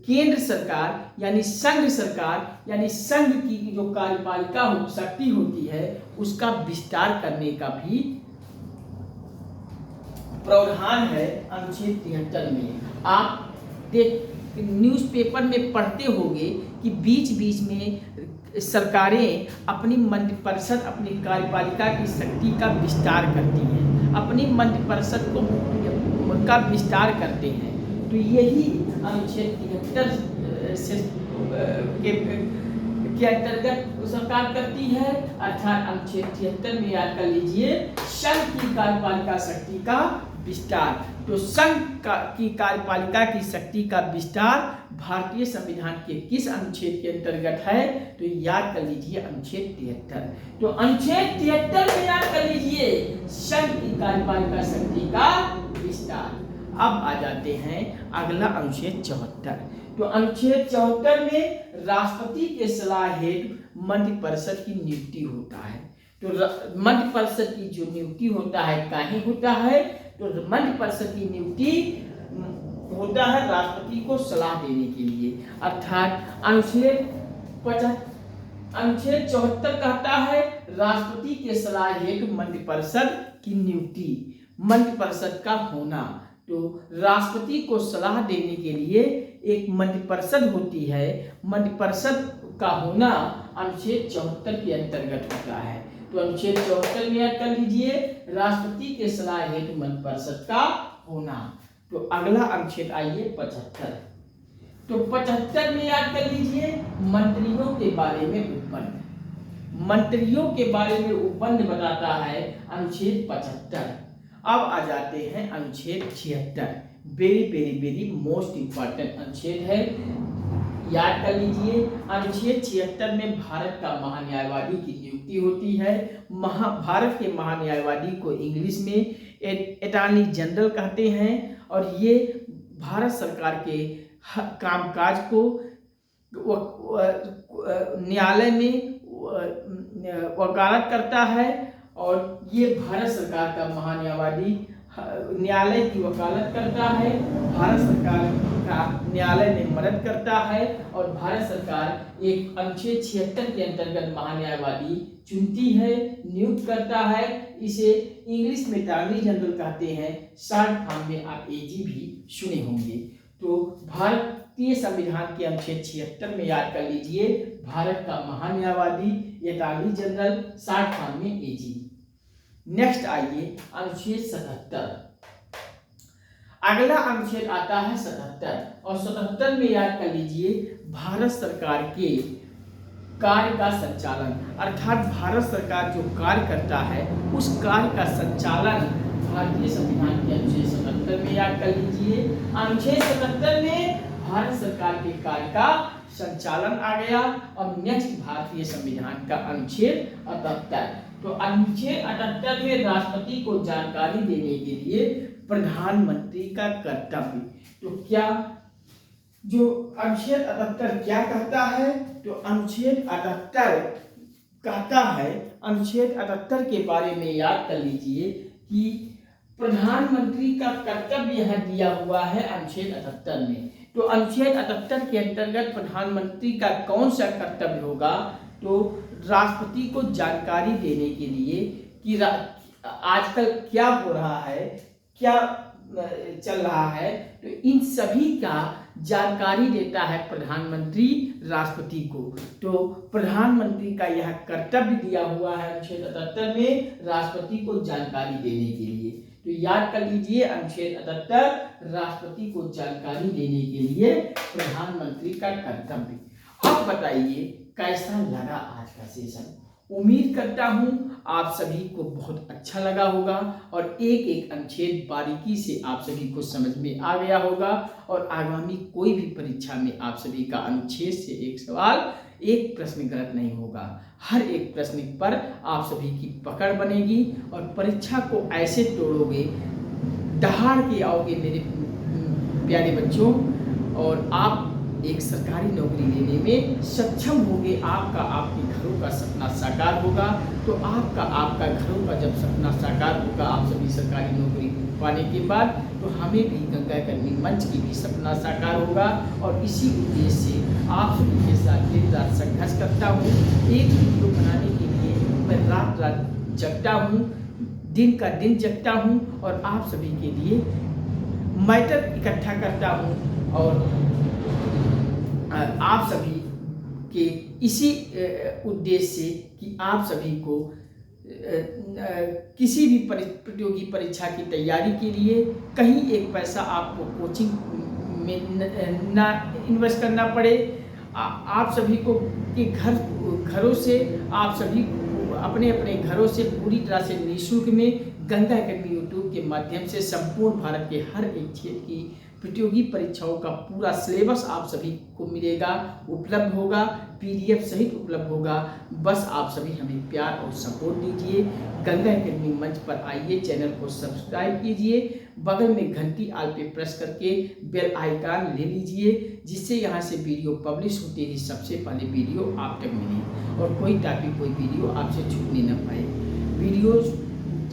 केंद्र सरकार यानी संघ सरकार यानी संघ की जो कार्यपालिका शक्ति होती है उसका विस्तार करने का भी प्रावधान है अनुच्छेद 73 में। आप न्यूज़पेपर में पढ़ते होंगे कि बीच बीच में सरकारें अपनी मंत्रिपरिषद अपनी कार्यपालिका की शक्ति का विस्तार करती हैं, अपनी मंत्रिपरिषद का विस्तार करते हैं। तो यही अनुच्छेद 73 के अंतर्गत सरकार करती है। अर्थात अनुच्छेद 73 में याद कर लीजिए संघ की कार्यपालिका शक्ति का विस्तार। तो संघ की कार्यपालिका की शक्ति का विस्तार भारतीय संविधान के किस अनुच्छेद के अंतर्गत है? तो याद कर लीजिए अनुच्छेद 73। तो अनुच्छेद 73 में याद कर लीजिए संघ की कार्यपालिका शक्ति का विस्तार। अब आ जाते हैं अगला अनुच्छेद 74। तो अनुच्छेद 74 में राष्ट्रपति के सलाह हेतु मंत्रिपरिषद की नियुक्ति होता है। तो मंत्रिपरिषद की जो नियुक्ति होता है काहे होता है? तो मंत्रिपरिषद की नियुक्ति होता है राष्ट्रपति को सलाह देने के लिए। अर्थात अनुच्छेद 74 कहता है राष्ट्रपति के सलाह हेतु मंत्रिपरिषद की नियुक्ति, मंत्रिपरिषद का होना। तो राष्ट्रपति को सलाह देने के लिए एक मंत्रिपरिषद होती है, मंत्रिपरिषद का होना अनुच्छेद 74 के अंतर्गत होता है। तो अनुच्छेद 74 में याद कर लीजिए राष्ट्रपति के सलाह हेतु मंत्रिपरिषद का होना। तो अगला अनुच्छेद आइए 75। तो 75 में याद कर लीजिए मंत्रियों के बारे में उपबंध, मंत्रियों के बारे में उपबंध बताता है अनुच्छेद 75। अब आ जाते हैं अनुच्छेद 76। Very very very most important अनुच्छेद है, याद कर लीजिए। अनुच्छेद 76 में भारत का महान्यायवादी की नियुक्ति होती है। भारत के महान्यायवादी को इंग्लिश में अटॉर्नी जनरल कहते हैं और ये भारत सरकार के कामकाज को न्यायालय में वकालत करता है और ये भारत सरकार का महान्यायवादी न्यायालय की वकालत करता है, भारत सरकार का न्यायालय में मदद करता है और भारत सरकार एक अनुच्छेद 76 के अंतर्गत महान्यायवादी चुनती है, नियुक्त करता है। इसे इंग्लिश में अटॉर्नी जनरल कहते हैं, शॉर्ट फॉर्म में आप एजी भी सुने होंगे। तो भारतीय संविधान के अनुच्छेद 76 में याद कर लीजिए भारत का महान्यायवादी अटॉर्नी जनरल, शॉर्ट फॉर्म में एजी। नेक्स्ट आइए अनुच्छेद 77। अगला अनुच्छेद आता है 77 और 77 में याद कर लीजिए भारत सरकार के कार्य का संचालन, अर्थात भारत सरकार जो कार्य करता है उस कार्य का संचालन भारतीय संविधान के अनुच्छेद 77 में याद कर लीजिए। अनुच्छेद 77 में भारत सरकार के कार्य का संचालन आ गया। और नेक्स्ट भारतीय संविधान का अनुच्छेद 78। तो अनुच्छेद 78 में राष्ट्रपति को जानकारी देने के लिए प्रधानमंत्री का कर्तव्य। तो क्या जो अनुच्छेद 78 क्या कहता है? तो अनुच्छेद 78 कहता है, अनुच्छेद 78 के बारे में याद कर लीजिए कि प्रधानमंत्री का कर्तव्य यहाँ दिया हुआ है अनुच्छेद 78 में। तो अनुच्छेद 78 के अंतर्गत प्रधानमंत्री का कौन सा कर्तव्य होगा? तो राष्ट्रपति को जानकारी देने के लिए कि आजकल क्या हो रहा है, क्या चल रहा है, तो इन सभी का जानकारी देता है प्रधानमंत्री राष्ट्रपति को। तो प्रधानमंत्री का यह कर्तव्य दिया हुआ है अनुच्छेद 78 में राष्ट्रपति को जानकारी देने के लिए। तो याद कर लीजिए अनुच्छेद 78 राष्ट्रपति को जानकारी देने के लिए प्रधानमंत्री का कर्तव्य। अब बताइए कैसा लगा आज का सेशन? उम्मीद करता हूं आप सभी को बहुत अच्छा लगा होगा और एक एक अनुच्छेद बारीकी से आप सभी को समझ में आ गया होगा और आगामी कोई भी परीक्षा में आप सभी का अनुच्छेद से एक सवाल, एक प्रश्न गलत नहीं होगा। हर एक प्रश्न पर आप सभी की पकड़ बनेगी और परीक्षा को ऐसे तोड़ोगे, दहाड़ के आओगे मेरे प्यारे बच्चों, और आप एक सरकारी नौकरी लेने में सक्षम होंगे। आपका आपके घरों का सपना साकार होगा। तो आपका घरों का जब सपना साकार होगा आप सभी सरकारी नौकरी पाने के बाद, तो हमें भी गंगा कन्या मंच की भी सपना साकार होगा। और इसी उद्देश्य से आप सभी के साथ दिन रात संघर्ष करता हूँ। एक वीडियो बनाने के लिए मैं रात रात जगता हूँ, दिन का दिन जगता हूँ और आप सभी के लिए मैटर इकट्ठा करता हूँ और आप सभी के इसी उद्देश्य से कि आप सभी को किसी भी प्रतियोगी परीक्षा की तैयारी के लिए कहीं एक पैसा आपको कोचिंग में ना इन्वेस्ट करना पड़े। आप सभी को के घरों से आप सभी अपने अपने घरों से पूरी तरह से निःशुल्क में गंगा एकेडमी यूट्यूब के माध्यम से संपूर्ण भारत के हर एक क्षेत्र की प्रतियोगी परीक्षाओं का पूरा सिलेबस आप सभी को मिलेगा, उपलब्ध होगा, पीडीएफ सहित उपलब्ध होगा। बस आप सभी हमें प्यार और सपोर्ट दीजिए। गंगा एकेडमी मंच पर आइए, चैनल को सब्सक्राइब कीजिए, बगल में घंटी आल पे प्रेस करके बेल आइकन ले लीजिए, जिससे यहाँ से वीडियो पब्लिश होते ही सबसे पहले वीडियो आप तक मिले और कोई टॉपिक कोई वीडियो आपसे छूटने न पाए। वीडियोज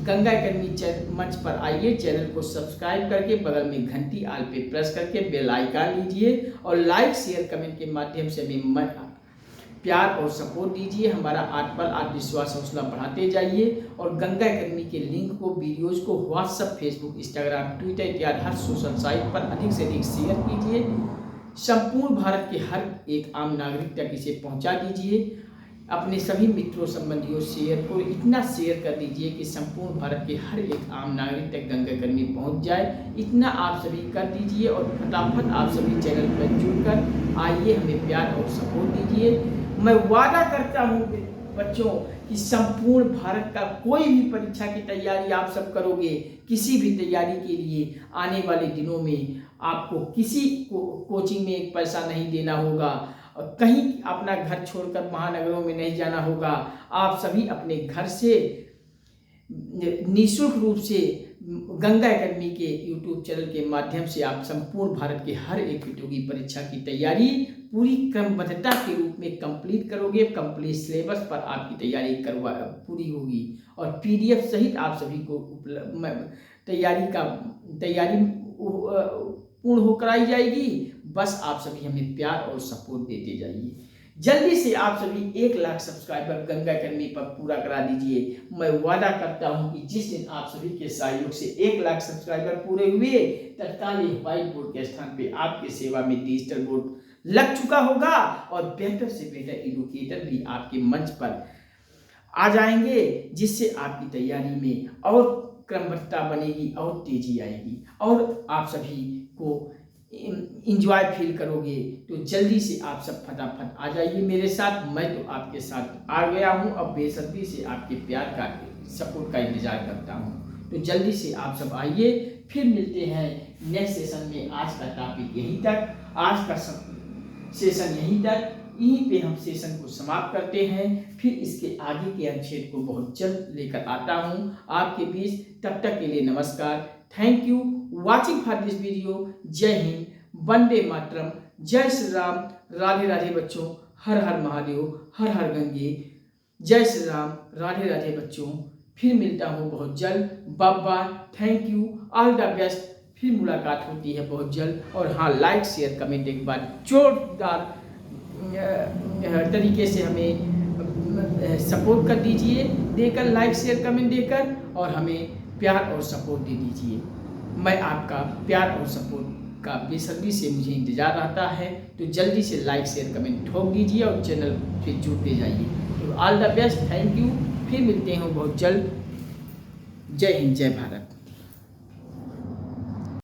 गंगा एकेडमी मंच पर आइए, चैनल को सब्सक्राइब करके बगल में घंटी आल पे प्रेस करके बेल आइकन लीजिए और लाइक शेयर कमेंट के माध्यम से हमें प्यार और सपोर्ट दीजिए। हमारा आत्मविश्वास हौसला बढ़ाते जाइए और गंगा एकेडमी के लिंक को, वीडियोज को व्हाट्सएप, फेसबुक, इंस्टाग्राम, ट्विटर इत्यादि हर सोशल साइट पर अधिक से अधिक शेयर कीजिए। संपूर्ण भारत के हर एक आम नागरिक तक इसे पहुंचा दीजिए। अपने सभी मित्रों संबंधियों शेयर को इतना शेयर कर दीजिए कि संपूर्ण भारत के हर एक आम नागरिक तक गंगा एकेडमी पहुंच जाए। इतना आप सभी कर दीजिए और फटाफट आप सभी चैनल पर जुड़कर आइए, हमें प्यार और सपोर्ट दीजिए। मैं वादा करता हूँ बच्चों कि संपूर्ण भारत का कोई भी परीक्षा की तैयारी आप सब करोगे, किसी भी तैयारी के लिए आने वाले दिनों में आपको किसी कोचिंग में एक पैसा नहीं देना होगा, कहीं अपना घर छोड़कर महानगरों में नहीं जाना होगा। आप सभी अपने घर से निःशुल्क रूप से गंगा एकेडमी के यूट्यूब चैनल के माध्यम से आप संपूर्ण भारत के हर एक प्रतियोगी परीक्षा की तैयारी पूरी क्रमबद्धता के रूप में कंप्लीट करोगे। कंप्लीट सिलेबस पर आपकी तैयारी पूरी होगी और पीडीएफ सहित आप सभी को तैयारी पूर्ण हो कराई जाएगी। बस आप सभी हमें प्यार और सपोर्ट देते जाइए। जल्दी से आप सभी 1 लाख सब्सक्राइबर गंगा एकेडमी पर पूरा करा दीजिए। मैं वादा करता हूं कि जिस दिन आप सभी के सहयोग से 1 लाख सब्सक्राइबर पूरे हुए, तत्काल व्हाइट बोर्ड के स्थान पे आपके सेवा में डिजिटल बोर्ड लग चुका होगा और बेहतर से बेहतर एजुकेटर भी आपके मंच पर आ जाएंगे, जिससे आपकी तैयारी में और क्रमबद्धता बनेगी और तेजी आएगी और आप सभी को इंजॉय फील करोगे। तो जल्दी से आप सब फटाफट आ जाइए मेरे साथ। मैं तो आपके साथ आ गया हूँ, अब बेसब्री से आपके प्यार का, सपोर्ट का इंतजार करता हूँ। तो जल्दी से आप सब आइए, फिर मिलते हैं नेक्स्ट सेशन में। आज का टॉपिक यहीं तक, आज का सेशन यहीं तक, यहीं पे हम सेशन को समाप्त करते हैं। फिर इसके आगे के अनुच्छेद को बहुत जल्द लेकर आता हूँ आपके बीच। तब तक के लिए नमस्कार, thank you watching for this video. जय हिंद, वंदे मातरम, जय श्री राम, राधे राधे बच्चों, हर हर महादेव, हर हर गंगे। जय श्री राम, राधे राधे बच्चों। फिर मिलता हूँ बहुत जल्द। Bye bye, thank you, all the best. फिर मुलाकात होती है बहुत जल्द। और हाँ, लाइक शेयर कमेंट एक बार जोरदार तरीके से हमें सपोर्ट कर दीजिए, देकर लाइक शेयर कमेंट देकर, और हमें प्यार और सपोर्ट दे दीजिए। मैं आपका प्यार और सपोर्ट का बेसब्री से मुझे इंतज़ार रहता है। तो जल्दी से लाइक शेयर कमेंट ठोक दीजिए और चैनल से जुड़ते जाइए। तो all the best, thank you. फिर मिलते हैं बहुत जल्द। जय हिंद, जय भारत।